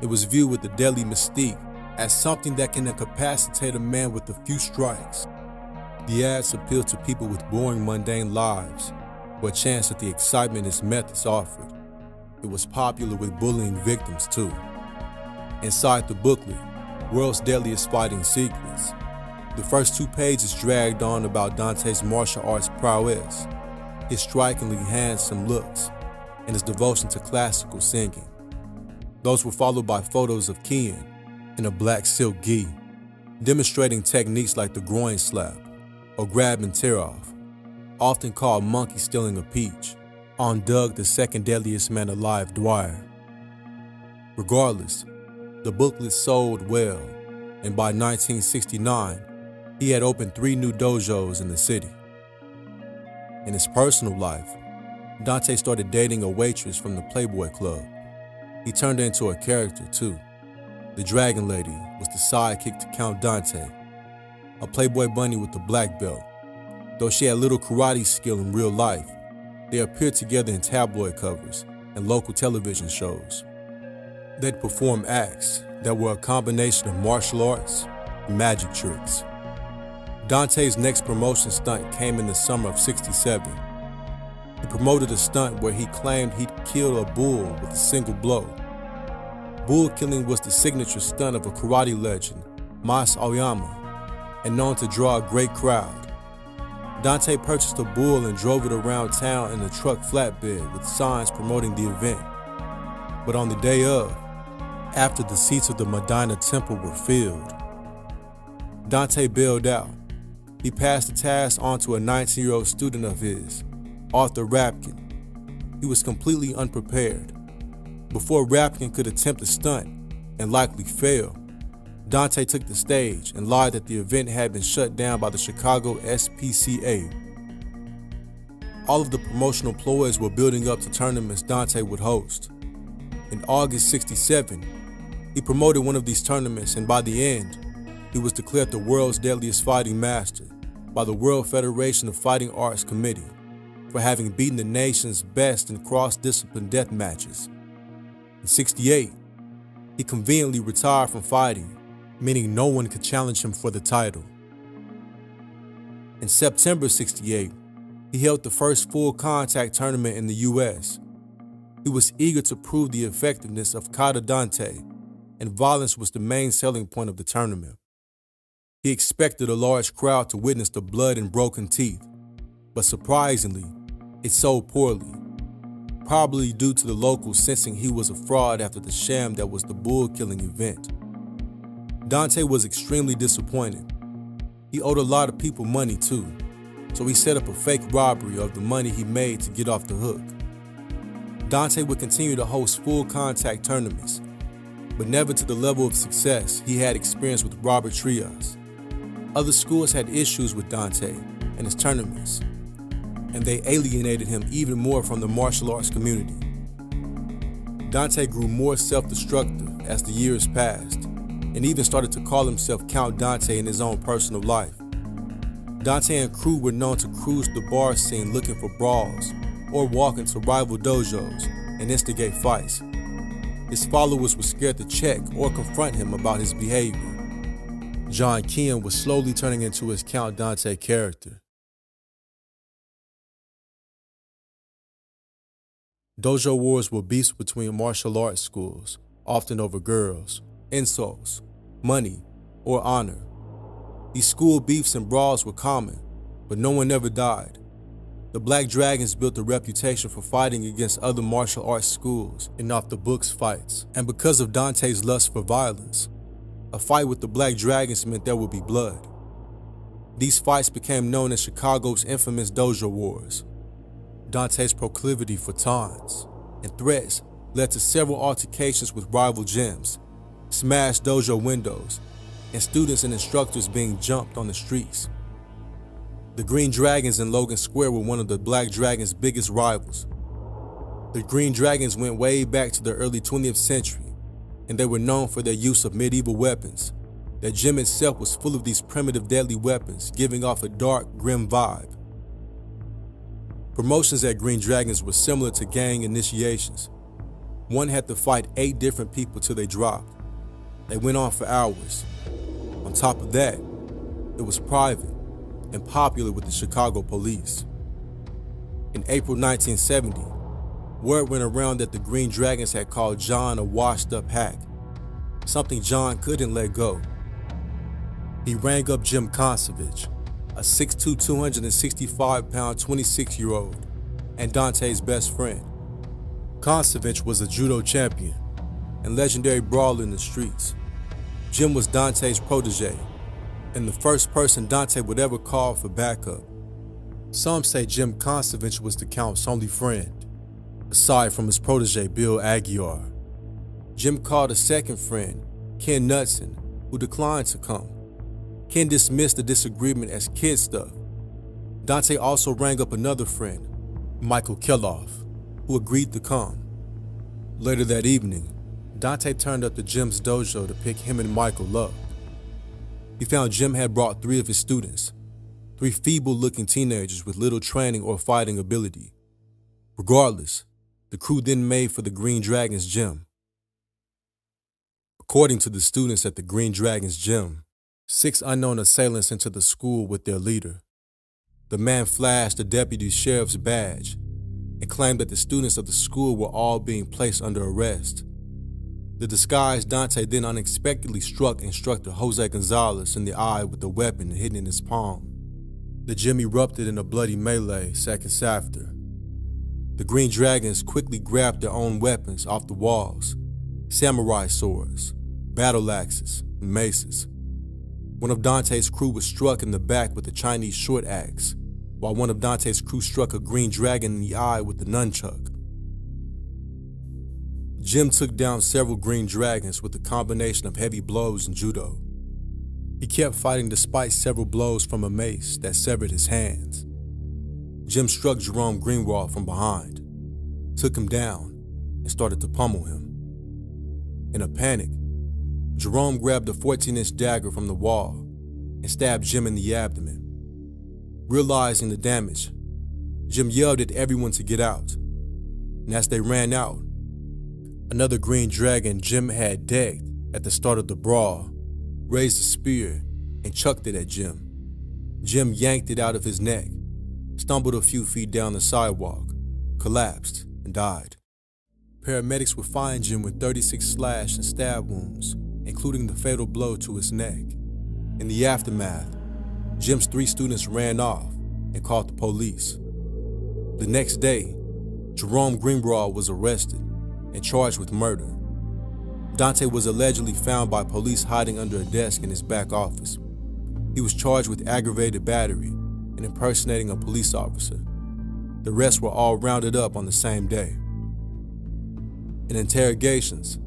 it was viewed with the deadly mystique as something that can incapacitate a man with a few strikes. The ads appealed to people with boring, mundane lives, or a chance at the excitement his methods offered. It was popular with bullying victims too. Inside the booklet, World's Deadliest Fighting Secrets, the first 2 pages dragged on about Dante's martial arts prowess, his strikingly handsome looks, and his devotion to classical singing. Those were followed by photos of Kian in a black silk gi, demonstrating techniques like the groin slap or grab and tear off, often called monkey stealing a peach, on Doug, the second deadliest man alive, Dwyer. Regardless, the booklet sold well, and by 1969, he had opened 3 new dojos in the city. In his personal life, Dante started dating a waitress from the Playboy Club. He turned her into a character too. The Dragon Lady was the sidekick to Count Dante, a Playboy bunny with a black belt. Though she had little karate skill in real life, they appeared together in tabloid covers and local television shows. They'd perform acts that were a combination of martial arts and magic tricks. Dante's next promotion stunt came in the summer of '67. He promoted a stunt where he claimed he'd killed a bull with a single blow. Bull killing was the signature stunt of a karate legend, Mas Aoyama, and known to draw a great crowd. Dante purchased a bull and drove it around town in a truck flatbed with signs promoting the event. But on the day of, after the seats of the Medina Temple were filled, Dante bailed out. He passed the task on to a 19-year-old student of his, Arthur Rapkin. He was completely unprepared. Before Rapkin could attempt the stunt, and likely fail, Dante took the stage and lied that the event had been shut down by the Chicago SPCA. All of the promotional ploys were building up to tournaments Dante would host. In August '67, he promoted one of these tournaments, and by the end, he was declared the world's deadliest fighting master by the World Federation of Fighting Arts Committee for having beaten the nation's best in cross-discipline death matches. In '68, he conveniently retired from fighting, meaning no one could challenge him for the title. In September '68, he held the first full contact tournament in the U.S. He was eager to prove the effectiveness of Kata Dante, and violence was the main selling point of the tournament. He expected a large crowd to witness the blood and broken teeth, but surprisingly, it sold poorly, probably due to the locals sensing he was a fraud after the sham that was the bull-killing event. Dante was extremely disappointed. He owed a lot of people money too, so he set up a fake robbery of the money he made to get off the hook. Dante would continue to host full contact tournaments, but never to the level of success he had experienced with Robert Trias. Other schools had issues with Dante and his tournaments, and they alienated him even more from the martial arts community. Dante grew more self-destructive as the years passed, and even started to call himself Count Dante in his own personal life. Dante and crew were known to cruise the bar scene looking for brawls, or walk into rival dojos and instigate fights. His followers were scared to check or confront him about his behavior. John Kean was slowly turning into his Count Dante character. Dojo wars were beefs between martial arts schools, often over girls, insults, money, or honor. These school beefs and brawls were common, but no one ever died. The Black Dragons built a reputation for fighting against other martial arts schools in off-the-books fights, and because of Dante's lust for violence, a fight with the Black Dragons meant there would be blood. These fights became known as Chicago's infamous Dojo Wars. Dante's proclivity for taunts and threats led to several altercations with rival gyms, smashed dojo windows, and students and instructors being jumped on the streets. The Green Dragons in Logan Square were one of the Black Dragons' biggest rivals. The Green Dragons went way back to the early 20th century, and they were known for their use of medieval weapons. Their gym itself was full of these primitive deadly weapons, giving off a dark, grim vibe. Promotions at Green Dragons were similar to gang initiations. One had to fight 8 different people till they dropped. They went on for hours. On top of that, it was private and popular with the Chicago police. In April 1970, word went around that the Green Dragons had called John a washed-up hack, something John couldn't let go. He rang up Jim Konsovich, a 6'2", 265-pound 26-year-old, and Dante's best friend. Konsovich was a judo champion and legendary brawler in the streets. Jim was Dante's protege, and the first person Dante would ever call for backup. Some say Jim Konsovich was the Count's only friend, aside from his protege Bill Aguiar. Jim called a second friend, Ken Knudsen, who declined to come. Ken dismissed the disagreement as kid stuff. Dante also rang up another friend, Michael Kiloff, who agreed to come. Later that evening, Dante turned up to Jim's dojo to pick him and Michael up. He found Jim had brought 3 of his students, 3 feeble-looking teenagers with little training or fighting ability. Regardless, the crew then made for the Green Dragons gym. According to the students at the Green Dragons gym, 6 unknown assailants entered the school with their leader. The man flashed the deputy sheriff's badge and claimed that the students of the school were all being placed under arrest. The disguised Dante then unexpectedly struck instructor Jose Gonzalez in the eye with a weapon hidden in his palm. The gym erupted in a bloody melee seconds after. The Green Dragons quickly grabbed their own weapons off the walls: samurai swords, battle axes, and maces. One of Dante's crew was struck in the back with a Chinese short axe, while one of Dante's crew struck a Green Dragon in the eye with a nunchuck. Jim took down several Green Dragons with a combination of heavy blows and judo. He kept fighting despite several blows from a mace that severed his hands. Jim struck Jerome Greenwald from behind, took him down, and started to pummel him. In a panic, Jerome grabbed a 14-inch dagger from the wall and stabbed Jim in the abdomen. Realizing the damage, Jim yelled at everyone to get out, and as they ran out, another Green Dragon Jim had decked at the start of the brawl raised a spear and chucked it at Jim. Jim yanked it out of his neck, stumbled a few feet down the sidewalk, collapsed, and died. Paramedics would find Jim with 36 slash and stab wounds, including the fatal blow to his neck. In the aftermath, Jim's 3 students ran off and called the police. The next day, Jerome Greenwald was arrested and charged with murder. Dante was allegedly found by police hiding under a desk in his back office. He was charged with aggravated battery and impersonating a police officer. The rest were all rounded up on the same day. In interrogations,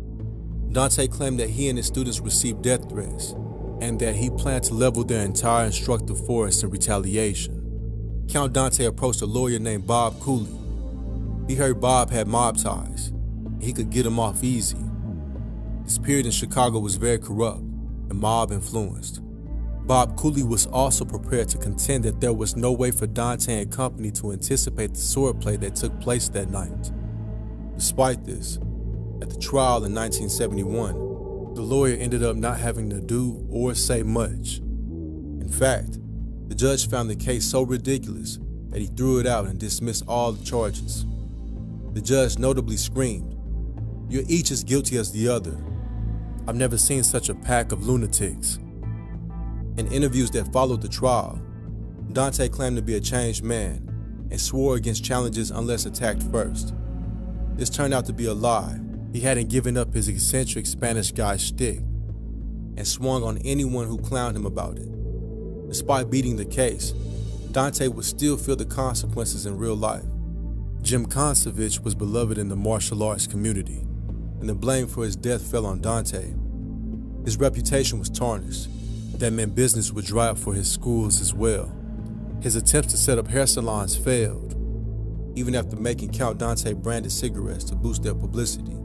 Dante claimed that he and his students received death threats and that he planned to level their entire instructor force in retaliation. Count Dante approached a lawyer named Bob Cooley. He heard Bob had mob ties, and he could get him off easy. This period in Chicago was very corrupt and mob-influenced. Bob Cooley was also prepared to contend that there was no way for Dante and company to anticipate the swordplay that took place that night. Despite this, at the trial in 1971, the lawyer ended up not having to do or say much. In fact, the judge found the case so ridiculous that he threw it out and dismissed all the charges. The judge notably screamed, "You're each as guilty as the other. I've never seen such a pack of lunatics." In interviews that followed the trial, Dante claimed to be a changed man and swore against challenges unless attacked first. This turned out to be a lie. He hadn't given up his eccentric Spanish guy shtick and swung on anyone who clowned him about it. Despite beating the case, Dante would still feel the consequences in real life. Jim Konsovich was beloved in the martial arts community, and the blame for his death fell on Dante. His reputation was tarnished. That meant business would dry up for his schools as well. His attempts to set up hair salons failed, even after making Count Dante branded cigarettes to boost their publicity.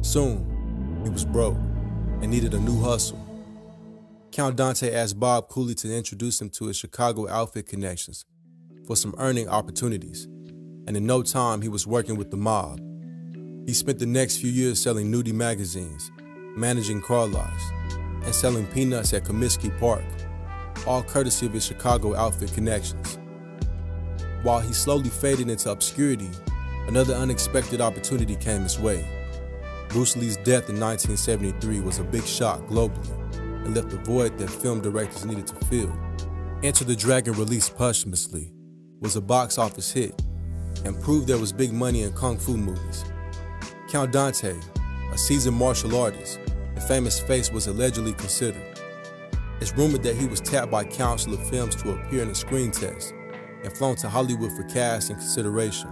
Soon, he was broke and needed a new hustle. Count Dante asked Bob Cooley to introduce him to his Chicago outfit connections for some earning opportunities, and in no time he was working with the mob. He spent the next few years selling nudie magazines, managing car lots, and selling peanuts at Comiskey Park, all courtesy of his Chicago outfit connections. While he slowly faded into obscurity, another unexpected opportunity came his way. Bruce Lee's death in 1973 was a big shock globally and left a void that film directors needed to fill. Enter the Dragon, released posthumously, was a box office hit and proved there was big money in kung fu movies. Count Dante, a seasoned martial artist and famous face, was allegedly considered. It's rumored that he was tapped by Council of Films to appear in a screen test and flown to Hollywood for cast and consideration.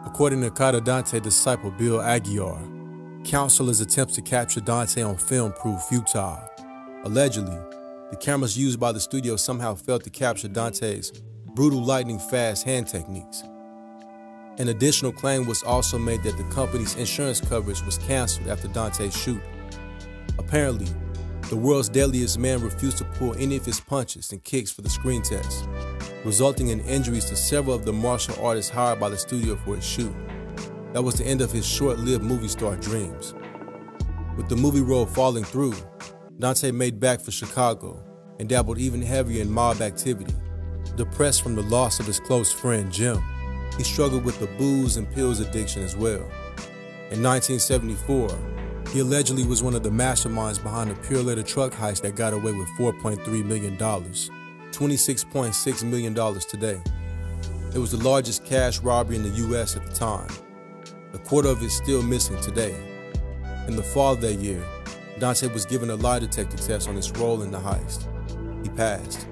According to Cara Dante's disciple Bill Aguiar, Council's attempts to capture Dante on film proved futile. Allegedly, the cameras used by the studio somehow failed to capture Dante's brutal lightning-fast hand techniques. An additional claim was also made that the company's insurance coverage was canceled after Dante's shoot. Apparently, the world's deadliest man refused to pull any of his punches and kicks for the screen test, resulting in injuries to several of the martial artists hired by the studio for his shoot. That was the end of his short-lived movie star dreams. With the movie role falling through, Dante made back for Chicago and dabbled even heavier in mob activity. Depressed from the loss of his close friend, Jim, he struggled with the booze and pills addiction as well. In 1974, he allegedly was one of the masterminds behind the Purelator truck heist that got away with $4.3 million, $26.6 million today. It was the largest cash robbery in the U.S. at the time. A quarter of it is still missing today. In the fall of that year, Dante was given a lie detector test on his role in the heist. He passed.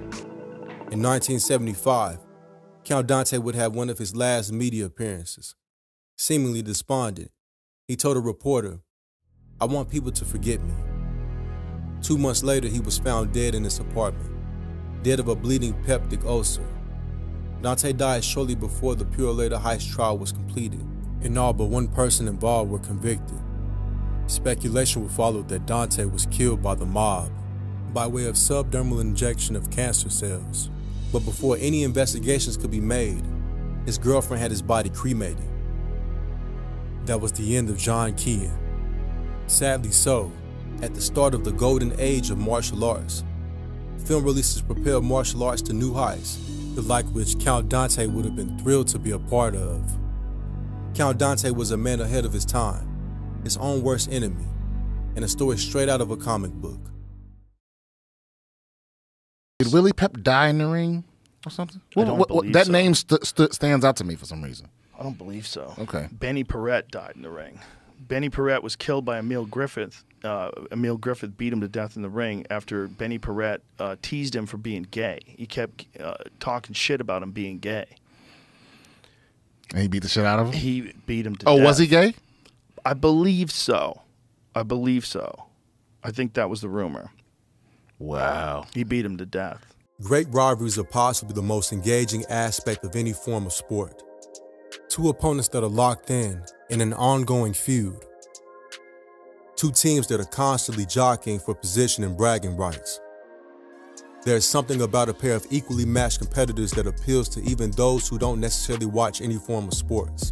In 1975, Count Dante would have one of his last media appearances. Seemingly despondent, he told a reporter, "I want people to forget me." 2 months later, he was found dead in his apartment, dead of a bleeding peptic ulcer. Dante died shortly before the Purelator heist trial was completed, and all but one person involved were convicted. Speculation would follow that Dante was killed by the mob by way of subdermal injection of cancer cells. But before any investigations could be made, his girlfriend had his body cremated. That was the end of John Keane. Sadly so, at the start of the golden age of martial arts, film releases propelled martial arts to new heights, the like which Count Dante would have been thrilled to be a part of. Count Dante was a man ahead of his time, his own worst enemy, and a story straight out of a comic book. Did Willie Pep die in the ring or something? I don't believe that so. name stands out to me for some reason. I don't believe so. Okay. Benny Perrette died in the ring. Benny Perrette was killed by Emil Griffith. Emil Griffith beat him to death in the ring after Benny Perrette teased him for being gay. He kept talking shit about him being gay. And he beat the shit out of him? He beat him to death. Oh, was he gay? I believe so. I believe so. I think that was the rumor. Wow. He beat him to death. Great rivalries are possibly the most engaging aspect of any form of sport. Two opponents that are locked in an ongoing feud. Two teams that are constantly jockeying for position and bragging rights. There is something about a pair of equally matched competitors that appeals to even those who don't necessarily watch any form of sports.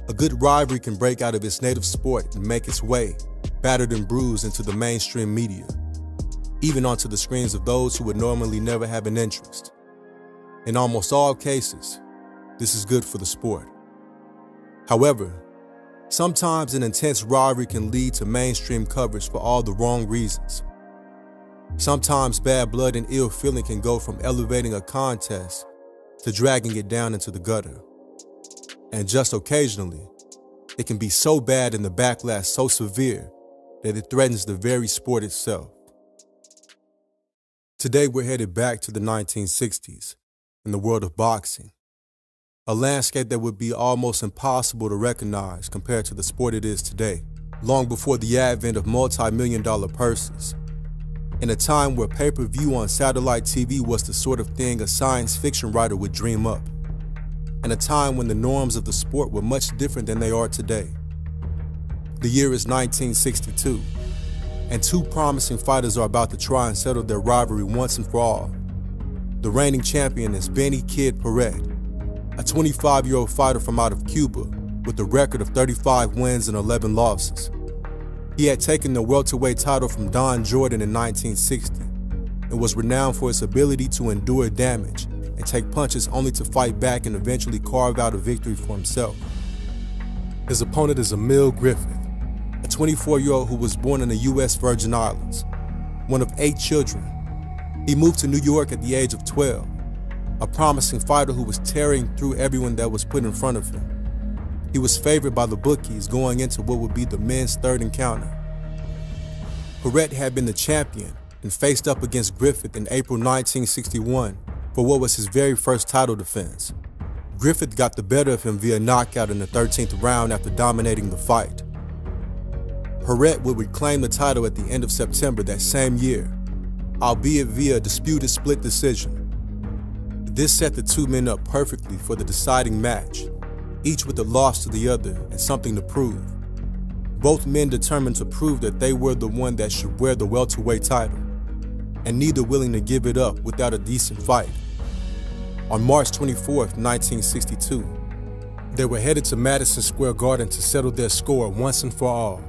A good rivalry can break out of its native sport and make its way, battered and bruised, into the mainstream media, even onto the screens of those who would normally never have an interest. In almost all cases, this is good for the sport. However, sometimes an intense rivalry can lead to mainstream coverage for all the wrong reasons. Sometimes bad blood and ill feeling can go from elevating a contest to dragging it down into the gutter. And just occasionally, it can be so bad and the backlash so severe that it threatens the very sport itself. Today we're headed back to the 1960s in the world of boxing, a landscape that would be almost impossible to recognize compared to the sport it is today, long before the advent of multi-million-dollar purses. In a time where pay-per-view on satellite TV was the sort of thing a science fiction writer would dream up. And a time when the norms of the sport were much different than they are today. The year is 1962, and two promising fighters are about to try and settle their rivalry once and for all. The reigning champion is Benny "Kid" Paret, a 25-year-old fighter from out of Cuba with a record of 35 wins and 11 losses. He had taken the welterweight title from Don Jordan in 1960 and was renowned for his ability to endure damage and take punches only to fight back and eventually carve out a victory for himself. His opponent is Emil Griffith, a 24-year-old who was born in the U.S. Virgin Islands, one of 8 children. He moved to New York at the age of 12, a promising fighter who was tearing through everyone that was put in front of him. He was favored by the bookies going into what would be the men's third encounter. Paret had been the champion and faced up against Griffith in April 1961 for what was his very first title defense. Griffith got the better of him via knockout in the 13th round after dominating the fight. Paret would reclaim the title at the end of September that same year, albeit via a disputed split decision. This set the two men up perfectly for the deciding match, each with a loss to the other and something to prove. Both men determined to prove that they were the one that should wear the welterweight title, and neither willing to give it up without a decent fight. On March 24, 1962, they were headed to Madison Square Garden to settle their score once and for all,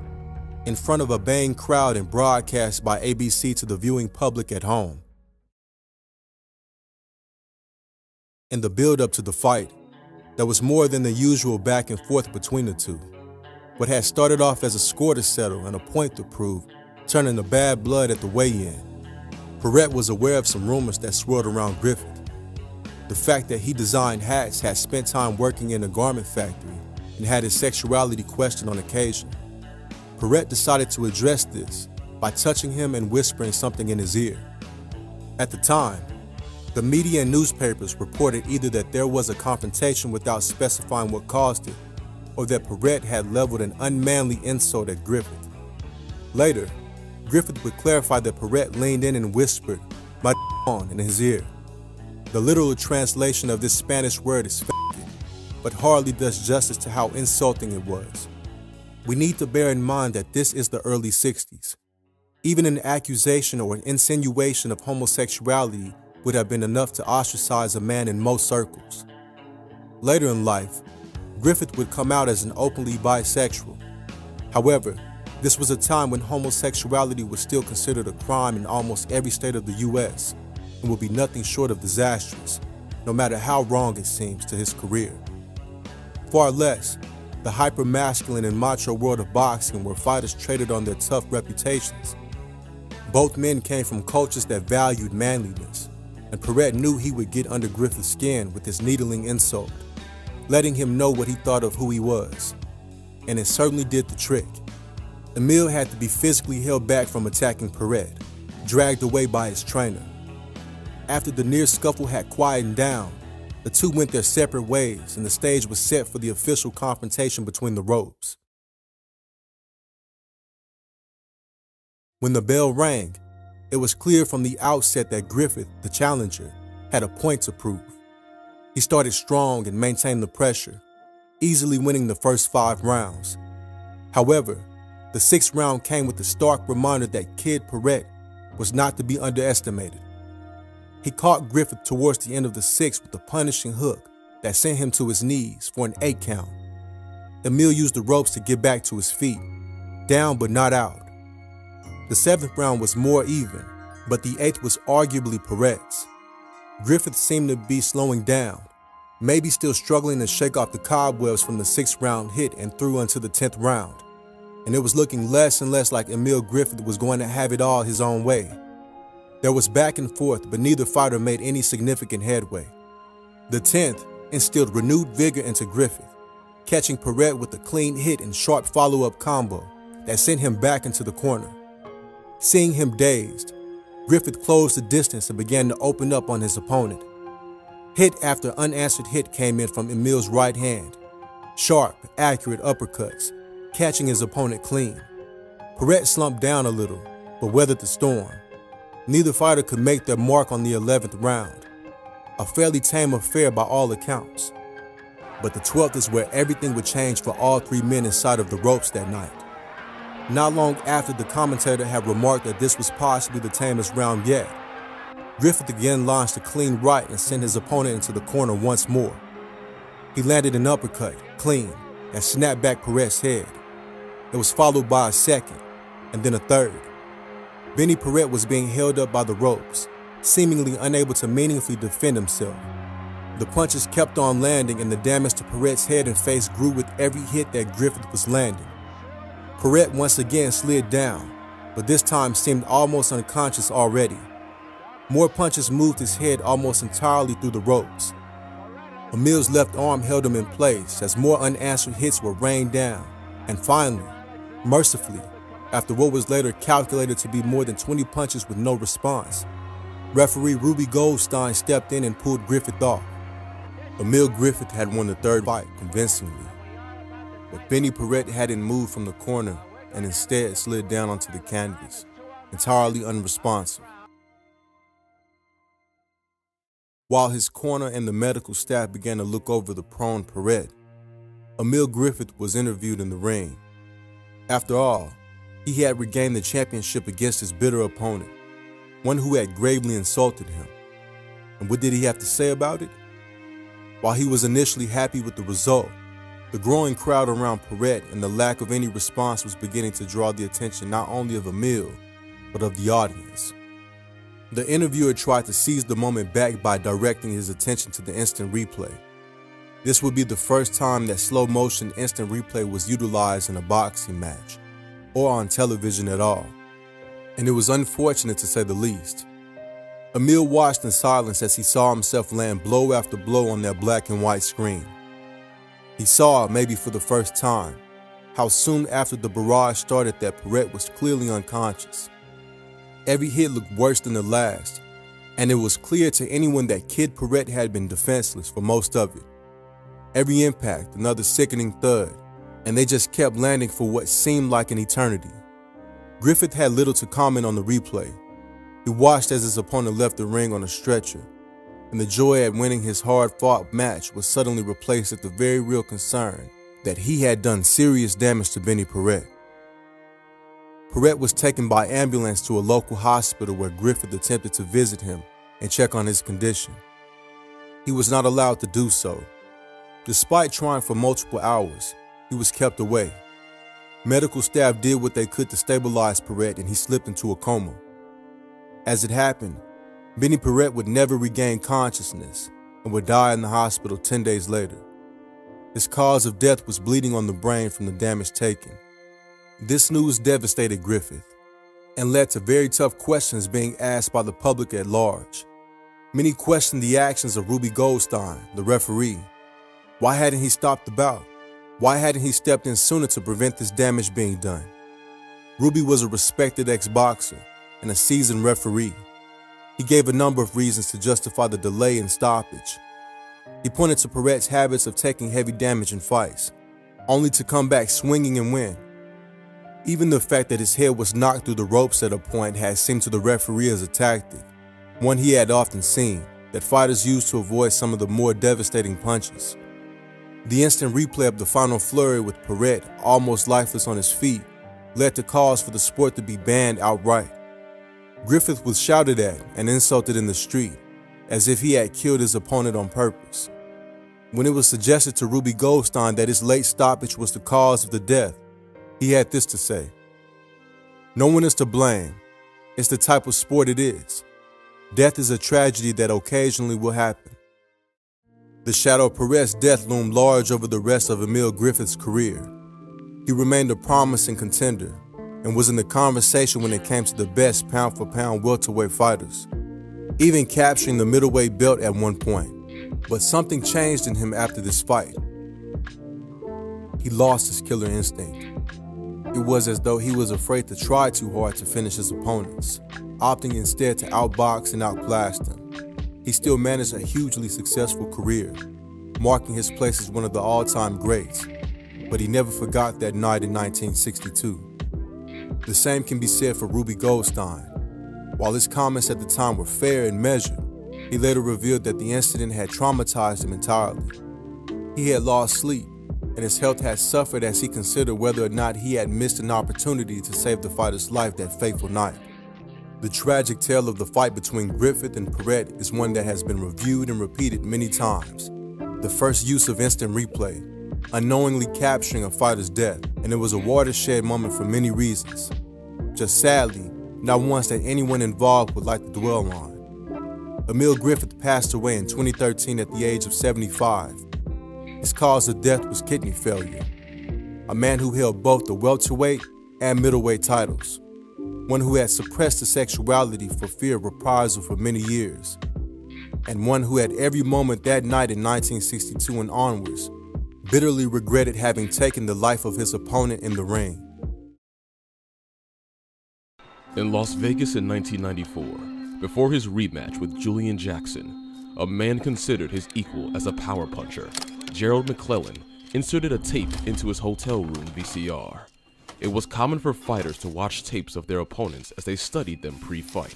in front of a baying crowd and broadcast by ABC to the viewing public at home. In the build-up to the fight, there was more than the usual back and forth between the two. What had started off as a score to settle and a point to prove, turning to bad blood at the weigh-in. Paret was aware of some rumors that swirled around Griffith. The fact that he designed hats, had spent time working in a garment factory, and had his sexuality questioned on occasion. Paret decided to address this by touching him and whispering something in his ear. At the time, the media and newspapers reported either that there was a confrontation without specifying what caused it, or that Paret had leveled an unmanly insult at Griffith. Later, Griffith would clarify that Paret leaned in and whispered, "My on," in his ear. The literal translation of this Spanish word is f***ing, but hardly does justice to how insulting it was. We need to bear in mind that this is the early 60s. Even an accusation or an insinuation of homosexuality would have been enough to ostracize a man in most circles. Later in life, Griffith would come out as an openly bisexual. However, this was a time when homosexuality was still considered a crime in almost every state of the U.S. and would be nothing short of disastrous, no matter how wrong it seems to his career. Far less, the hyper-masculine and macho world of boxing where fighters traded on their tough reputations. Both men came from cultures that valued manliness, and Paret knew he would get under Griffith's skin with his needling insult, letting him know what he thought of who he was. And it certainly did the trick. Emil had to be physically held back from attacking Paret, dragged away by his trainer. After the near scuffle had quietened down, the two went their separate ways and the stage was set for the official confrontation between the ropes. When the bell rang, It was clear from the outset that Griffith, the challenger, had a point to prove. He started strong and maintained the pressure, easily winning the first 5 rounds. However, the 6th round came with the stark reminder that Kid Perret was not to be underestimated. He caught Griffith towards the end of the 6th with a punishing hook that sent him to his knees for an 8 count. Emil used the ropes to get back to his feet, down but not out. The 7th round was more even, but the 8th was arguably Perret's. Griffith seemed to be slowing down, maybe still struggling to shake off the cobwebs from the 6th round hit and through until the 10th round. And it was looking less and less like Emil Griffith was going to have it all his own way. There was back and forth, but neither fighter made any significant headway. The 10th instilled renewed vigor into Griffith, catching Perret with a clean hit and sharp follow-up combo that sent him back into the corner. Seeing him dazed, Griffith closed the distance and began to open up on his opponent. Hit after unanswered hit came in from Emil's right hand. Sharp, accurate uppercuts, catching his opponent clean. Perret slumped down a little, but weathered the storm. Neither fighter could make their mark on the 11th round. A fairly tame affair by all accounts. But the 12th is where everything would change for all 3 men inside of the ropes that night. Not long after the commentator had remarked that this was possibly the tamest round yet, Griffith again launched a clean right and sent his opponent into the corner once more. He landed an uppercut, clean, and snapped back Perret's head. It was followed by a second, and then a third. Benny Perret was being held up by the ropes, seemingly unable to meaningfully defend himself. The punches kept on landing and the damage to Perret's head and face grew with every hit that Griffith was landing. Perret once again slid down, but this time seemed almost unconscious already. More punches moved his head almost entirely through the ropes. Emil's left arm held him in place as more unanswered hits were rained down, and finally, mercifully, after what was later calculated to be more than 20 punches with no response, referee Ruby Goldstein stepped in and pulled Griffith off. Emil Griffith had won the 3rd fight convincingly, but Benny Perret hadn't moved from the corner and instead slid down onto the canvas, entirely unresponsive. While his corner and the medical staff began to look over the prone Perret, Emil Griffith was interviewed in the ring. After all, he had regained the championship against his bitter opponent, one who had gravely insulted him. And what did he have to say about it? While he was initially happy with the result, the growing crowd around Perret and the lack of any response was beginning to draw the attention not only of Emil, but of the audience. The interviewer tried to seize the moment back by directing his attention to the instant replay. This would be the first time that slow-motion instant replay was utilized in a boxing match, or on television at all, and it was unfortunate to say the least. Emil watched in silence as he saw himself land blow after blow on that black and white screen. He saw, maybe for the first time, how soon after the barrage started that Perret was clearly unconscious. Every hit looked worse than the last, and it was clear to anyone that Kid Perret had been defenseless for most of it. Every impact, another sickening thud, and they just kept landing for what seemed like an eternity. Griffith had little to comment on the replay. He watched as his opponent left the ring on a stretcher, and the joy at winning his hard-fought match was suddenly replaced with the very real concern that he had done serious damage to Benny Perret. Perret was taken by ambulance to a local hospital where Griffith attempted to visit him and check on his condition. He was not allowed to do so. Despite trying for multiple hours, he was kept away. Medical staff did what they could to stabilize Perret and he slipped into a coma. As it happened, Benny Perret would never regain consciousness and would die in the hospital 10 days later. His cause of death was bleeding on the brain from the damage taken. This news devastated Griffith and led to very tough questions being asked by the public at large. Many questioned the actions of Ruby Goldstein, the referee. Why hadn't he stopped the bout? Why hadn't he stepped in sooner to prevent this damage being done? Ruby was a respected ex-boxer and a seasoned referee. He gave a number of reasons to justify the delay and stoppage. He pointed to Perret's habits of taking heavy damage in fights, only to come back swinging and win. Even the fact that his head was knocked through the ropes at a point had seemed to the referee as a tactic, one he had often seen, that fighters used to avoid some of the more devastating punches. The instant replay of the final flurry with Perret almost lifeless on his feet led to calls for the sport to be banned outright. Griffith was shouted at and insulted in the street, as if he had killed his opponent on purpose. When it was suggested to Ruby Goldstein that his late stoppage was the cause of the death, he had this to say: "No one is to blame. It's the type of sport it is. Death is a tragedy that occasionally will happen." The shadow of Perret's death loomed large over the rest of Emil Griffith's career. He remained a promising contender and was in the conversation when it came to the best pound-for-pound welterweight fighters, even capturing the middleweight belt at one point. But something changed in him after this fight. He lost his killer instinct. It was as though he was afraid to try too hard to finish his opponents, opting instead to outbox and outclass them. He still managed a hugely successful career, marking his place as one of the all-time greats, but he never forgot that night in 1962. The same can be said for Ruby Goldstein. While his comments at the time were fair and measured, he later revealed that the incident had traumatized him entirely. He had lost sleep, and his health had suffered as he considered whether or not he had missed an opportunity to save the fighter's life that fateful night. The tragic tale of the fight between Griffith and Perret is one that has been reviewed and repeated many times. The first use of instant replay, unknowingly capturing a fighter's death, and it was a watershed moment for many reasons. Just sadly, not one that anyone involved would like to dwell on. Emil Griffith passed away in 2013 at the age of 75. His cause of death was kidney failure. A man who held both the welterweight and middleweight titles. One who had suppressed his sexuality for fear of reprisal for many years. And one who at every moment that night in 1962 and onwards bitterly regretted having taken the life of his opponent in the ring. In Las Vegas in 1994, before his rematch with Julian Jackson, a man considered his equal as a power puncher, Gerald McClellan, inserted a tape into his hotel room VCR. It was common for fighters to watch tapes of their opponents as they studied them pre-fight.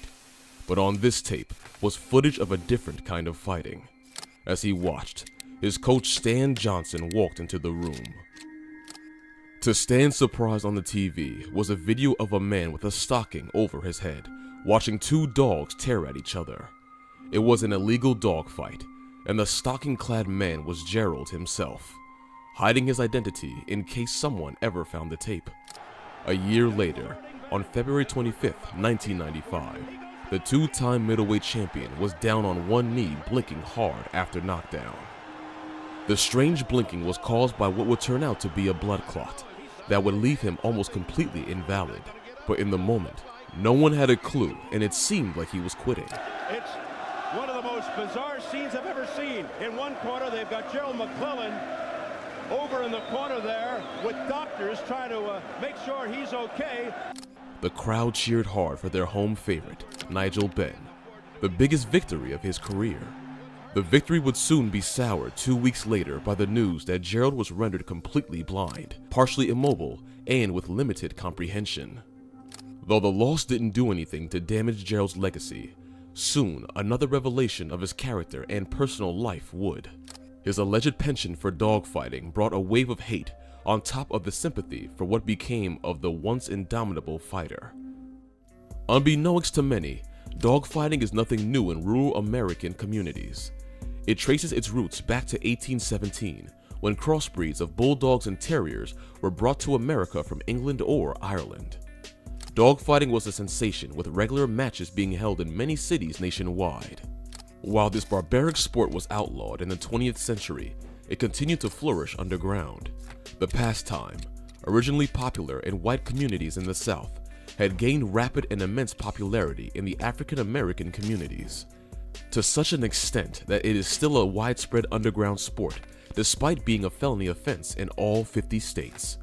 But on this tape was footage of a different kind of fighting. As he watched, his coach Stan Johnson walked into the room. To Stan's surprise on the TV was a video of a man with a stocking over his head, watching two dogs tear at each other. It was an illegal dog fight, and the stocking-clad man was Gerald himself, hiding his identity in case someone ever found the tape. A year later, on February 25, 1995, the two-time middleweight champion was down on one knee blinking hard after knockdown. The strange blinking was caused by what would turn out to be a blood clot that would leave him almost completely invalid, but in the moment, no one had a clue and it seemed like he was quitting. It's one of the most bizarre scenes I've ever seen. In one corner, they've got Gerald McClellan over in the corner there with doctors trying to make sure he's okay. The crowd cheered hard for their home favorite, Nigel Benn, the biggest victory of his career. The victory would soon be soured 2 weeks later by the news that Gerald was rendered completely blind, partially immobile, and with limited comprehension. Though the loss didn't do anything to damage Gerald's legacy, soon another revelation of his character and personal life would. His alleged penchant for dogfighting brought a wave of hate on top of the sympathy for what became of the once indomitable fighter. Unbeknownst to many, dogfighting is nothing new in rural American communities. It traces its roots back to 1817, when crossbreeds of bulldogs and terriers were brought to America from England or Ireland. Dogfighting was a sensation, with regular matches being held in many cities nationwide. While this barbaric sport was outlawed in the 20th century, it continued to flourish underground. The pastime, originally popular in white communities in the South, had gained rapid and immense popularity in the African American communities, to such an extent that it is still a widespread underground sport, despite being a felony offense in all 50 states.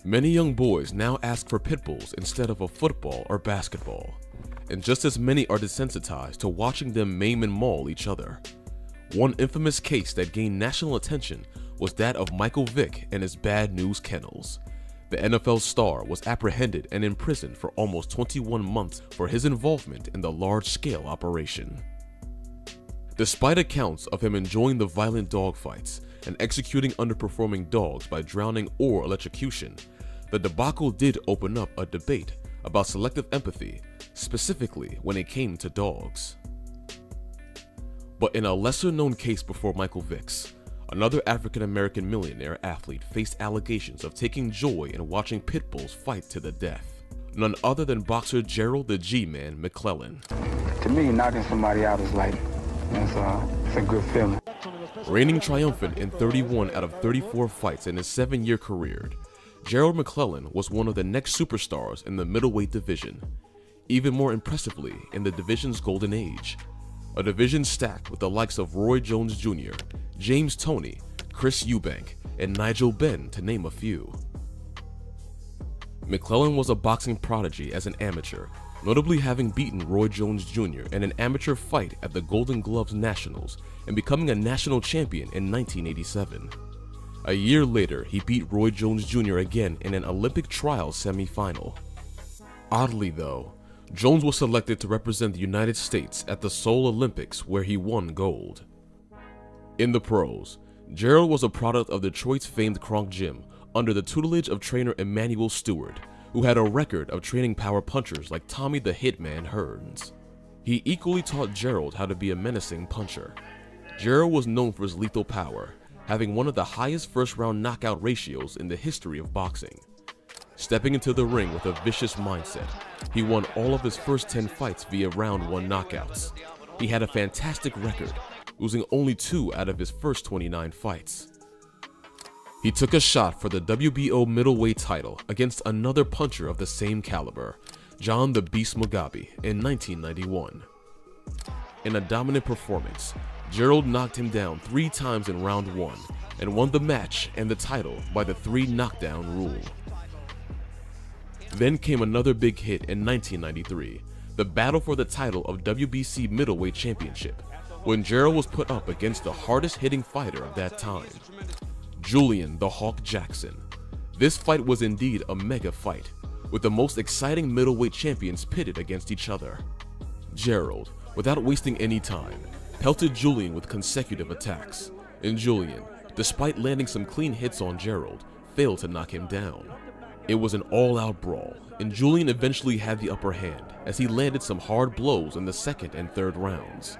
Many young boys now ask for pit bulls instead of a football or basketball, and just as many are desensitized to watching them maim and maul each other. One infamous case that gained national attention was that of Michael Vick and his Bad News Kennels. The NFL star was apprehended and imprisoned for almost 21 months for his involvement in the large-scale operation. Despite accounts of him enjoying the violent dogfights and executing underperforming dogs by drowning or electrocution, the debacle did open up a debate about selective empathy, specifically when it came to dogs. But in a lesser-known case before Michael Vick's, another African-American millionaire athlete faced allegations of taking joy in watching pit bulls fight to the death. None other than boxer Gerald the G-Man McClellan. To me, knocking somebody out is like, it's a good feeling. Reigning triumphant in 31 out of 34 fights in his 7-year career, Gerald McClellan was one of the next superstars in the middleweight division, even more impressively in the division's golden age, a division stacked with the likes of Roy Jones Jr., James Toney, Chris Eubank, and Nigel Benn, to name a few. McClellan was a boxing prodigy as an amateur, notably having beaten Roy Jones Jr. in an amateur fight at the Golden Gloves Nationals and becoming a national champion in 1987. A year later, he beat Roy Jones Jr. again in an Olympic trials semi-final. Oddly though, Jones was selected to represent the United States at the Seoul Olympics, where he won gold. In the pros, Gerald was a product of Detroit's famed Kronk Gym under the tutelage of trainer Emmanuel Stewart, who had a record of training power punchers like Tommy the Hitman Hearns. He equally taught Gerald how to be a menacing puncher. Gerald was known for his lethal power, having one of the highest first-round knockout ratios in the history of boxing. Stepping into the ring with a vicious mindset, he won all of his first 10 fights via round 1 knockouts. He had a fantastic record, losing only 2 out of his first 29 fights. He took a shot for the WBO middleweight title against another puncher of the same caliber, John the Beast Mugabe, in 1991. In a dominant performance, Gerald knocked him down 3 times in round 1 and won the match and the title by the 3 knockdown rule. Then came another big hit in 1993, the battle for the title of WBC Middleweight Championship, when Gerald was put up against the hardest hitting fighter of that time, Julian the Hawk Jackson. This fight was indeed a mega fight, with the most exciting middleweight champions pitted against each other. Gerald, without wasting any time, pelted Julian with consecutive attacks, and Julian, despite landing some clean hits on Gerald, failed to knock him down. It was an all-out brawl, and Julian eventually had the upper hand as he landed some hard blows in the second and third rounds.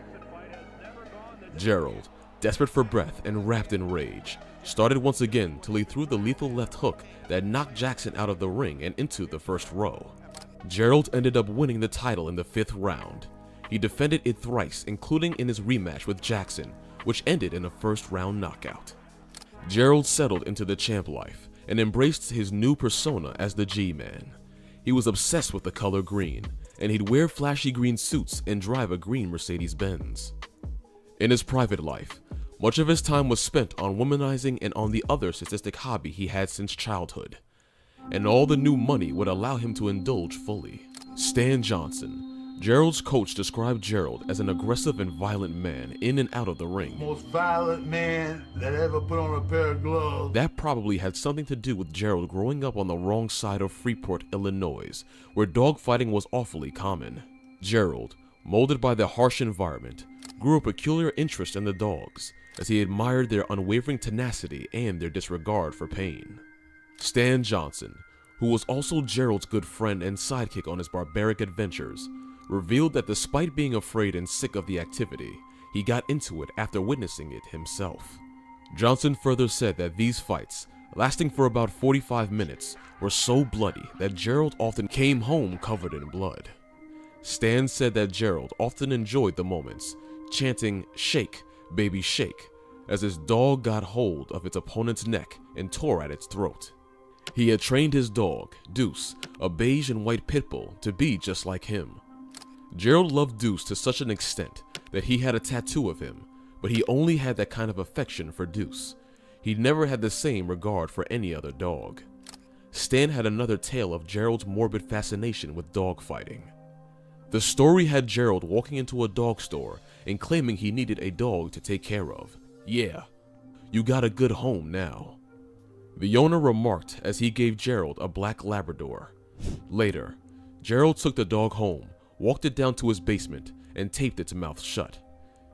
Gerald, desperate for breath and wrapped in rage, started once again till he threw the lethal left hook that knocked Jackson out of the ring and into the first row. Gerald ended up winning the title in the 5th round. He defended it thrice, including in his rematch with Jackson, which ended in a first-round knockout. Gerald settled into the champ life and embraced his new persona as the G-Man. He was obsessed with the color green, and he'd wear flashy green suits and drive a green Mercedes-Benz. In his private life, much of his time was spent on womanizing and on the other sadistic hobby he had since childhood, and all the new money would allow him to indulge fully. Stan Johnson, Gerald's coach, described Gerald as an aggressive and violent man in and out of the ring. Most violent man that ever put on a pair of gloves. That probably had something to do with Gerald growing up on the wrong side of Freeport, Illinois, where dogfighting was awfully common. Gerald, molded by the harsh environment, grew a peculiar interest in the dogs, as he admired their unwavering tenacity and their disregard for pain. Stan Johnson, who was also Gerald's good friend and sidekick on his barbaric adventures, revealed that despite being afraid and sick of the activity, he got into it after witnessing it himself. Johnson further said that these fights, lasting for about 45 minutes, were so bloody that Gerald often came home covered in blood. Stan said that Gerald often enjoyed the moments, chanting, "Shake, baby shake," as his dog got hold of its opponent's neck and tore at its throat. He had trained his dog, Deuce, a beige and white pit bull, to be just like him. Gerald loved Deuce to such an extent that he had a tattoo of him, but he only had that kind of affection for Deuce. He never had the same regard for any other dog. Stan had another tale of Gerald's morbid fascination with dog fighting. The story had Gerald walking into a dog store and claiming he needed a dog to take care of. "Yeah, you got a good home now." The owner remarked as he gave Gerald a black Labrador. Later, Gerald took the dog home, walked it down to his basement, and taped its mouth shut.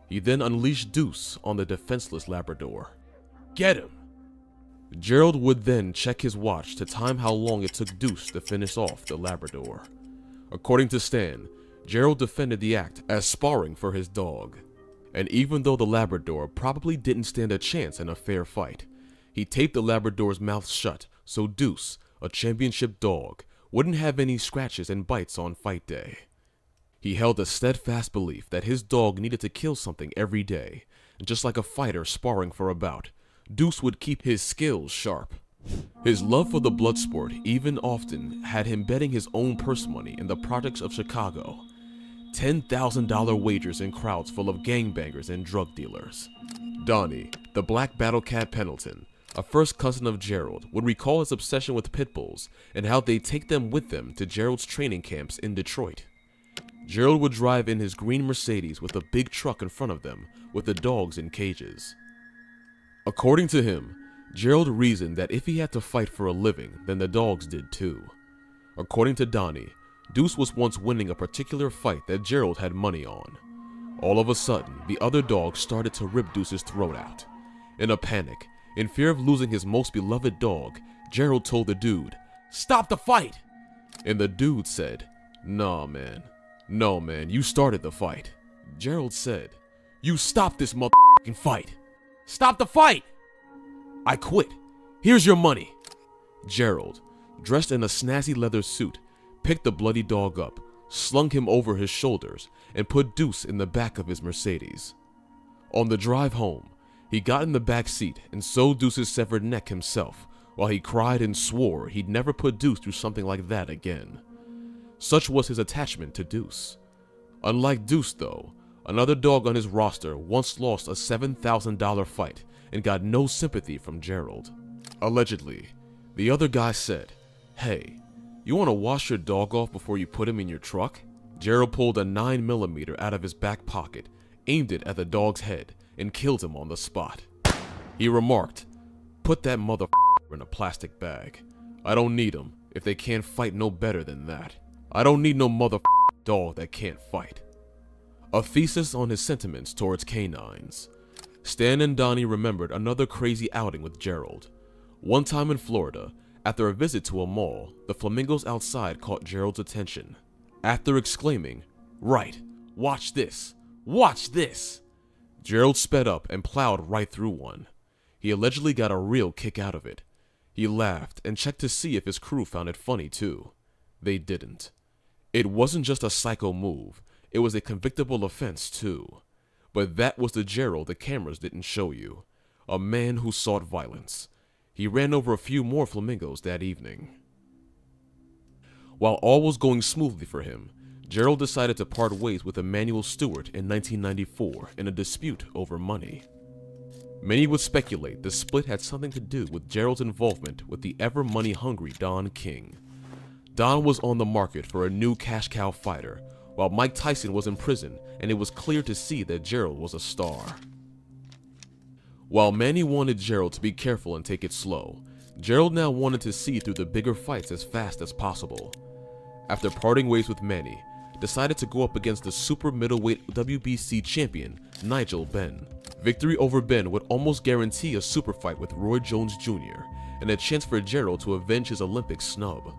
He then unleashed Deuce on the defenseless Labrador. "Get him!" Gerald would then check his watch to time how long it took Deuce to finish off the Labrador. According to Stan, Gerald defended the act as sparring for his dog. And even though the Labrador probably didn't stand a chance in a fair fight, he taped the Labrador's mouth shut so Deuce, a championship dog, wouldn't have any scratches and bites on fight day. He held a steadfast belief that his dog needed to kill something every day, and just like a fighter sparring for a bout, Deuce would keep his skills sharp. His love for the blood sport even often had him betting his own purse money in the projects of Chicago. $10,000 wagers in crowds full of gangbangers and drug dealers. Donnie, the black battle cat Pendleton, a first cousin of Gerald, would recall his obsession with pit bulls and how they'd take them with them to Gerald's training camps in Detroit. Gerald would drive in his green Mercedes with a big truck in front of them with the dogs in cages. According to him, Gerald reasoned that if he had to fight for a living, then the dogs did too. According to Donnie, Deuce was once winning a particular fight that Gerald had money on. All of a sudden, the other dogs started to rip Deuce's throat out. In a panic, in fear of losing his most beloved dog, Gerald told the dude, "Stop the fight!" And the dude said, "No man, you started the fight." Gerald said, "You stop this motherfucking fight! Stop the fight!" "I quit. Here's your money." Gerald, dressed in a snazzy leather suit, picked the bloody dog up, slung him over his shoulders, and put Deuce in the back of his Mercedes. On the drive home, he got in the back seat and sewed Deuce's severed neck himself, while he cried and swore he'd never put Deuce through something like that again. Such was his attachment to Deuce. Unlike Deuce, though, another dog on his roster once lost a $7,000 fight and got no sympathy from Gerald. Allegedly, the other guy said, "Hey, you want to wash your dog off before you put him in your truck?" Gerald pulled a 9mm out of his back pocket, aimed it at the dog's head, and killed him on the spot. He remarked, "Put that motherfucker in a plastic bag. I don't need him if they can't fight no better than that. I don't need no motherfucking dog that can't fight." A thesis on his sentiments towards canines. Stan and Donnie remembered another crazy outing with Gerald. One time in Florida, after a visit to a mall, the flamingos outside caught Gerald's attention. After exclaiming, "Right, watch this, watch this!" Gerald sped up and plowed right through one. He allegedly got a real kick out of it. He laughed and checked to see if his crew found it funny too. They didn't. It wasn't just a psycho move, it was a convictable offense too. But that was the Gerald the cameras didn't show you. A man who sought violence. He ran over a few more flamingos that evening. While all was going smoothly for him, Gerald decided to part ways with Emmanuel Stewart in 1994 in a dispute over money. Many would speculate the split had something to do with Gerald's involvement with the ever money-hungry Don King. Don was on the market for a new cash cow fighter, while Mike Tyson was in prison, and it was clear to see that Gerald was a star. While Manny wanted Gerald to be careful and take it slow, Gerald now wanted to see through the bigger fights as fast as possible. After parting ways with Manny, decided to go up against the super middleweight WBC champion, Nigel Benn. Victory over Benn would almost guarantee a super fight with Roy Jones Jr. and a chance for Gerald to avenge his Olympic snub.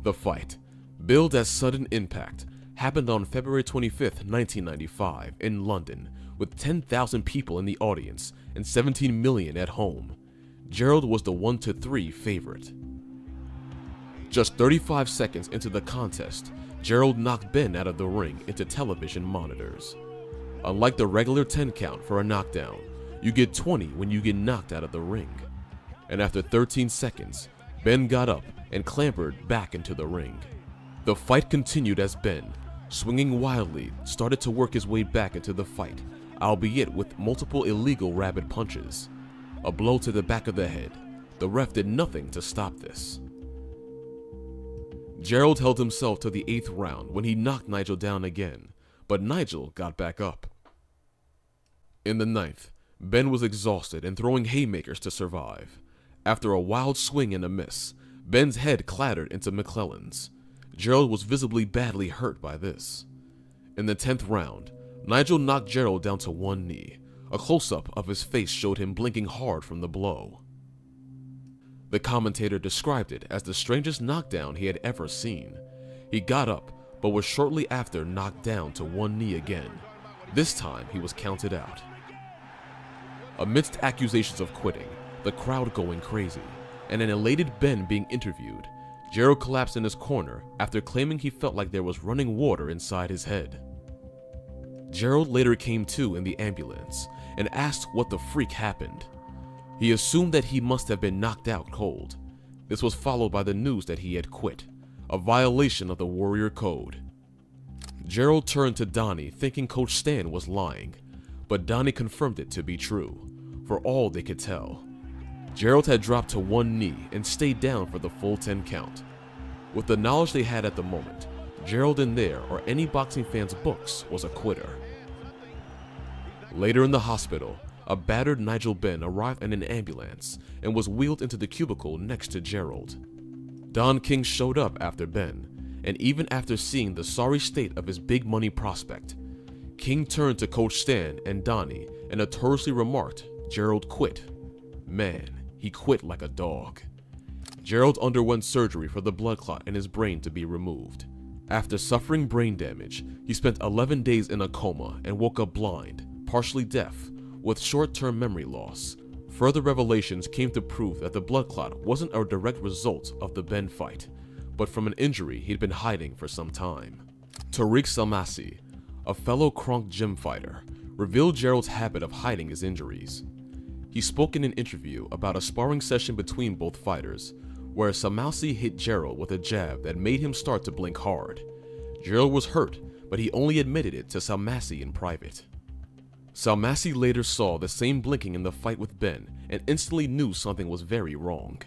The fight, billed as Sudden Impact, happened on February 25, 1995 in London, with 10,000 people in the audience and 17 million at home. Gerald was the 1-3 favorite. Just 35 seconds into the contest, Gerald knocked Benn out of the ring into television monitors. Unlike the regular 10 count for a knockdown, you get 20 when you get knocked out of the ring. And after 13 seconds, Benn got up and clambered back into the ring. The fight continued as Benn, swinging wildly, started to work his way back into the fight, albeit with multiple illegal rabbit punches. A blow to the back of the head. The ref did nothing to stop this. Gerald held himself to the 8th round when he knocked Nigel down again, but Nigel got back up. In the 9th, Benn was exhausted and throwing haymakers to survive. After a wild swing and a miss, Ben's head clattered into McClellan's. Gerald was visibly badly hurt by this. In the 10th round, Nigel knocked Gerald down to one knee. A close-up of his face showed him blinking hard from the blow. The commentator described it as the strangest knockdown he had ever seen. He got up, but was shortly after knocked down to one knee again. This time, he was counted out. Amidst accusations of quitting, the crowd going crazy, and an elated Ben being interviewed, Gerald collapsed in his corner after claiming he felt like there was running water inside his head. Gerald later came to in the ambulance and asked what the freak happened. He assumed that he must have been knocked out cold. This was followed by the news that he had quit, a violation of the Warrior Code. Gerald turned to Donnie thinking Coach Stan was lying, but Donnie confirmed it to be true, for all they could tell. Gerald had dropped to one knee and stayed down for the full 10 count. With the knowledge they had at the moment, Gerald in their or any boxing fan's books was a quitter. Later in the hospital, a battered Nigel Benn arrived in an ambulance and was wheeled into the cubicle next to Gerald. Don King showed up after Ben, and even after seeing the sorry state of his big money prospect, King turned to Coach Stan and Donnie and notoriously remarked, "Gerald quit. Man, he quit like a dog." Gerald underwent surgery for the blood clot in his brain to be removed. After suffering brain damage, he spent 11 days in a coma and woke up blind, partially deaf, with short-term memory loss. Further revelations came to prove that the blood clot wasn't a direct result of the Ben fight, but from an injury he'd been hiding for some time. Tariq Salmassi, a fellow Kronk gym fighter, revealed Gerald's habit of hiding his injuries. He spoke in an interview about a sparring session between both fighters, where Salmassi hit Gerald with a jab that made him start to blink hard. Gerald was hurt, but he only admitted it to Salmassi in private. Salmassi later saw the same blinking in the fight with Ben and instantly knew something was very wrong.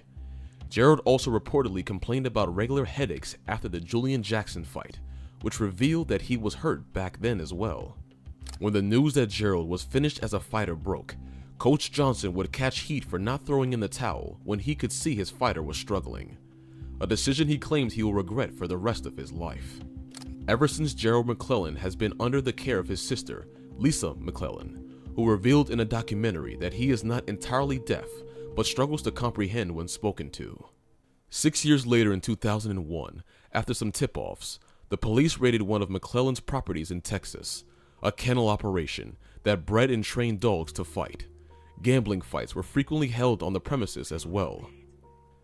Gerald also reportedly complained about regular headaches after the Julian Jackson fight, which revealed that he was hurt back then as well. When the news that Gerald was finished as a fighter broke, Coach Johnson would catch heat for not throwing in the towel when he could see his fighter was struggling, a decision he claims he will regret for the rest of his life. Ever since, Gerald McClellan has been under the care of his sister, Lisa McClellan, who revealed in a documentary that he is not entirely deaf but struggles to comprehend when spoken to. 6 years later in 2001, after some tip-offs, the police raided one of McClellan's properties in Texas, a kennel operation that bred and trained dogs to fight. Gambling fights were frequently held on the premises as well.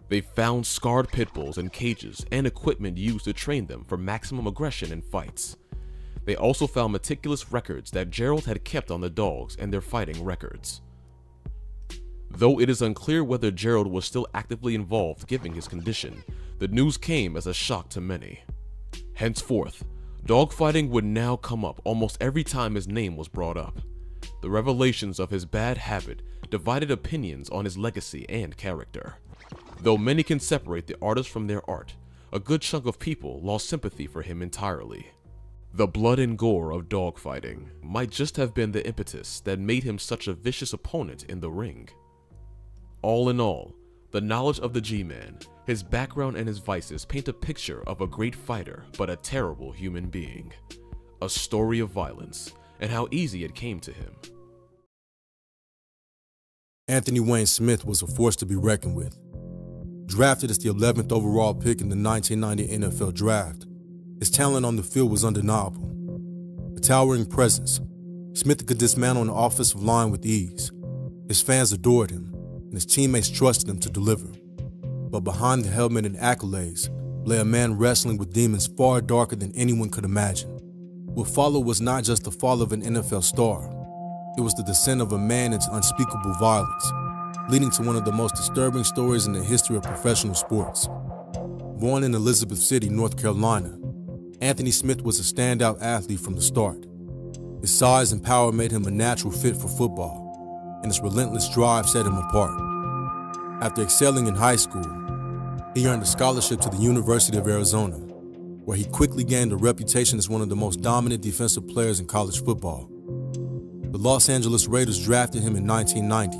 They found scarred pit bulls in cages and equipment used to train them for maximum aggression in fights. They also found meticulous records that Gerald had kept on the dogs and their fighting records. Though it is unclear whether Gerald was still actively involved given his condition, the news came as a shock to many. Henceforth, dogfighting would now come up almost every time his name was brought up. The revelations of his bad habit divided opinions on his legacy and character. Though many can separate the artist from their art, a good chunk of people lost sympathy for him entirely. The blood and gore of dogfighting might just have been the impetus that made him such a vicious opponent in the ring. All in all, the knowledge of the G-Man, his background and his vices paint a picture of a great fighter but a terrible human being. A story of violence and how easy it came to him. Anthony Wayne Smith was a force to be reckoned with. Drafted as the 11th overall pick in the 1990 NFL Draft, his talent on the field was undeniable. A towering presence, Smith could dismantle an offensive line with ease. His fans adored him, and his teammates trusted him to deliver. But behind the helmet and accolades lay a man wrestling with demons far darker than anyone could imagine. What followed was not just the fall of an NFL star. It was the descent of a man into unspeakable violence, leading to one of the most disturbing stories in the history of professional sports. Born in Elizabeth City, North Carolina, Anthony Smith was a standout athlete from the start. His size and power made him a natural fit for football, and his relentless drive set him apart. After excelling in high school, he earned a scholarship to the University of Arizona, where he quickly gained a reputation as one of the most dominant defensive players in college football. The Los Angeles Raiders drafted him in 1990,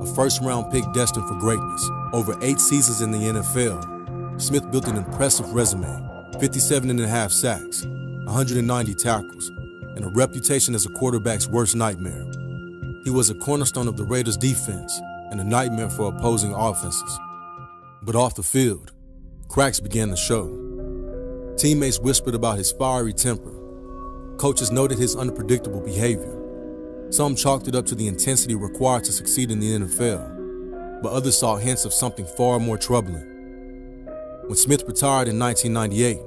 a first-round pick destined for greatness. Over 8 seasons in the NFL, Smith built an impressive resume, 57.5 sacks, 190 tackles, and a reputation as a quarterback's worst nightmare. He was a cornerstone of the Raiders' defense and a nightmare for opposing offenses. But off the field, cracks began to show. Teammates whispered about his fiery temper. Coaches noted his unpredictable behavior. Some chalked it up to the intensity required to succeed in the NFL, but others saw hints of something far more troubling. When Smith retired in 1998,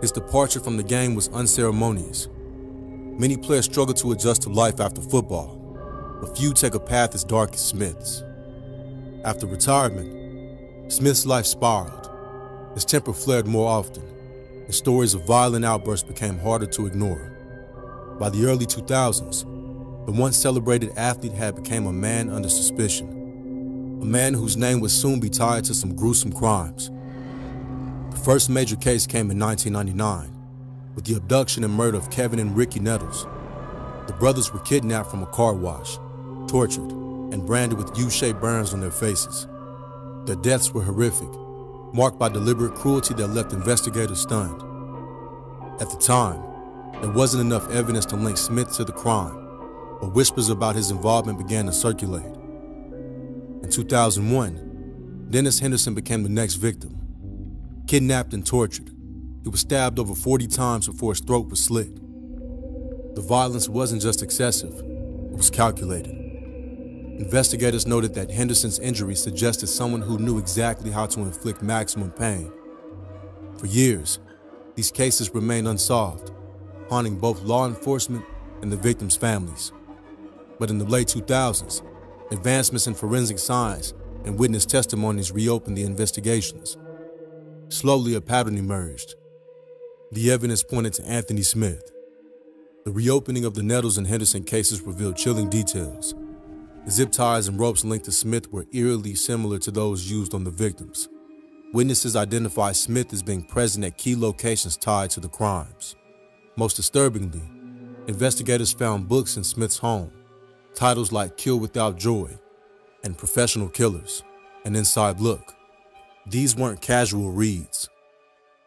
his departure from the game was unceremonious. Many players struggle to adjust to life after football, but few take a path as dark as Smith's. After retirement, Smith's life spiraled. His temper flared more often, and stories of violent outbursts became harder to ignore. By the early 2000s, the once celebrated athlete had become a man under suspicion, a man whose name would soon be tied to some gruesome crimes. The first major case came in 1999, with the abduction and murder of Kevin and Ricky Nettles. The brothers were kidnapped from a car wash, tortured, and branded with U-shaped burns on their faces. Their deaths were horrific, marked by deliberate cruelty that left investigators stunned. At the time, there wasn't enough evidence to link Smith to the crime, but whispers about his involvement began to circulate. In 2001, Dennis Henderson became the next victim. Kidnapped and tortured, he was stabbed over 40 times before his throat was slit. The violence wasn't just excessive, it was calculated. Investigators noted that Henderson's injuries suggested someone who knew exactly how to inflict maximum pain. For years, these cases remained unsolved, haunting both law enforcement and the victims' families. But in the late 2000s, advancements in forensic science and witness testimonies reopened the investigations. Slowly, a pattern emerged. The evidence pointed to Anthony Smith. The reopening of the Nettles and Henderson cases revealed chilling details. The zip ties and ropes linked to Smith were eerily similar to those used on the victims. Witnesses identified Smith as being present at key locations tied to the crimes. Most disturbingly, investigators found books in Smith's home, titles like Kill Without Joy and Professional Killers, an inside look. These weren't casual reads.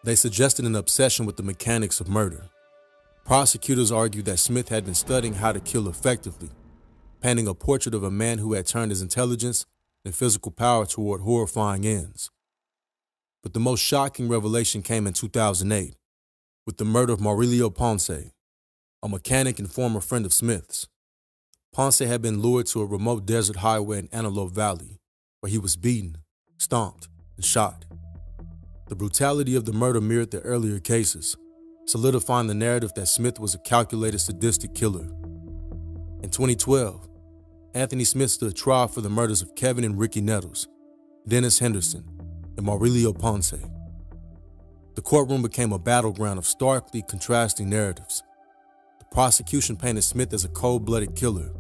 They suggested an obsession with the mechanics of murder. Prosecutors argued that Smith had been studying how to kill effectively, painting a portrait of a man who had turned his intelligence and physical power toward horrifying ends. But the most shocking revelation came in 2008, with the murder of Mauricio Ponce, a mechanic and former friend of Smith's. Ponce had been lured to a remote desert highway in Antelope Valley, where he was beaten, stomped, and shot. The brutality of the murder mirrored the earlier cases, solidifying the narrative that Smith was a calculated, sadistic killer. In 2012, Anthony Smith stood trial for the murders of Kevin and Ricky Nettles, Dennis Henderson, and Mauricio Ponce. The courtroom became a battleground of starkly contrasting narratives. The prosecution painted Smith as a cold-blooded killer.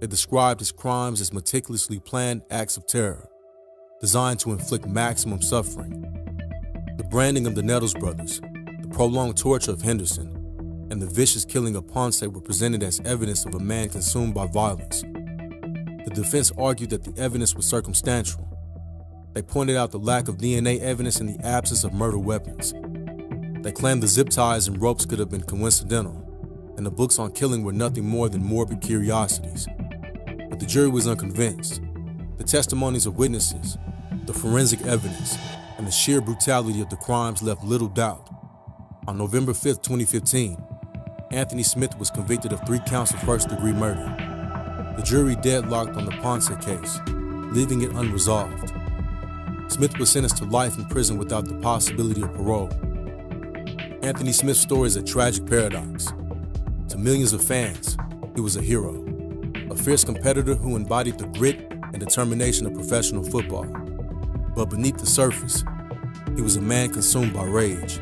They described his crimes as meticulously planned acts of terror, designed to inflict maximum suffering. The branding of the Nettles brothers, the prolonged torture of Henderson, and the vicious killing of Ponce were presented as evidence of a man consumed by violence. The defense argued that the evidence was circumstantial. They pointed out the lack of DNA evidence and the absence of murder weapons. They claimed the zip ties and ropes could have been coincidental, and the books on killing were nothing more than morbid curiosities. But the jury was unconvinced. The testimonies of witnesses, the forensic evidence, and the sheer brutality of the crimes left little doubt. On November 5, 2015, Anthony Smith was convicted of 3 counts of first-degree murder. The jury deadlocked on the Ponce case, leaving it unresolved. Smith was sentenced to life in prison without the possibility of parole. Anthony Smith's story is a tragic paradox. To millions of fans, he was a hero, a fierce competitor who embodied the grit and determination of professional football. But beneath the surface, he was a man consumed by rage,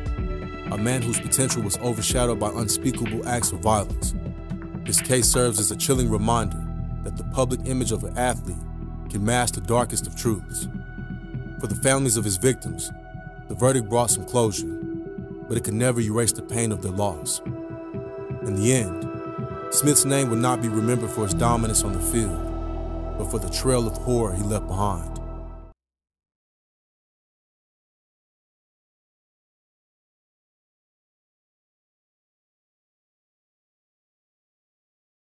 a man whose potential was overshadowed by unspeakable acts of violence. This case serves as a chilling reminder that the public image of an athlete can mask the darkest of truths. For the families of his victims, the verdict brought some closure, but it could never erase the pain of their loss. In the end, Smith's name would not be remembered for his dominance on the field, but for the trail of horror he left behind.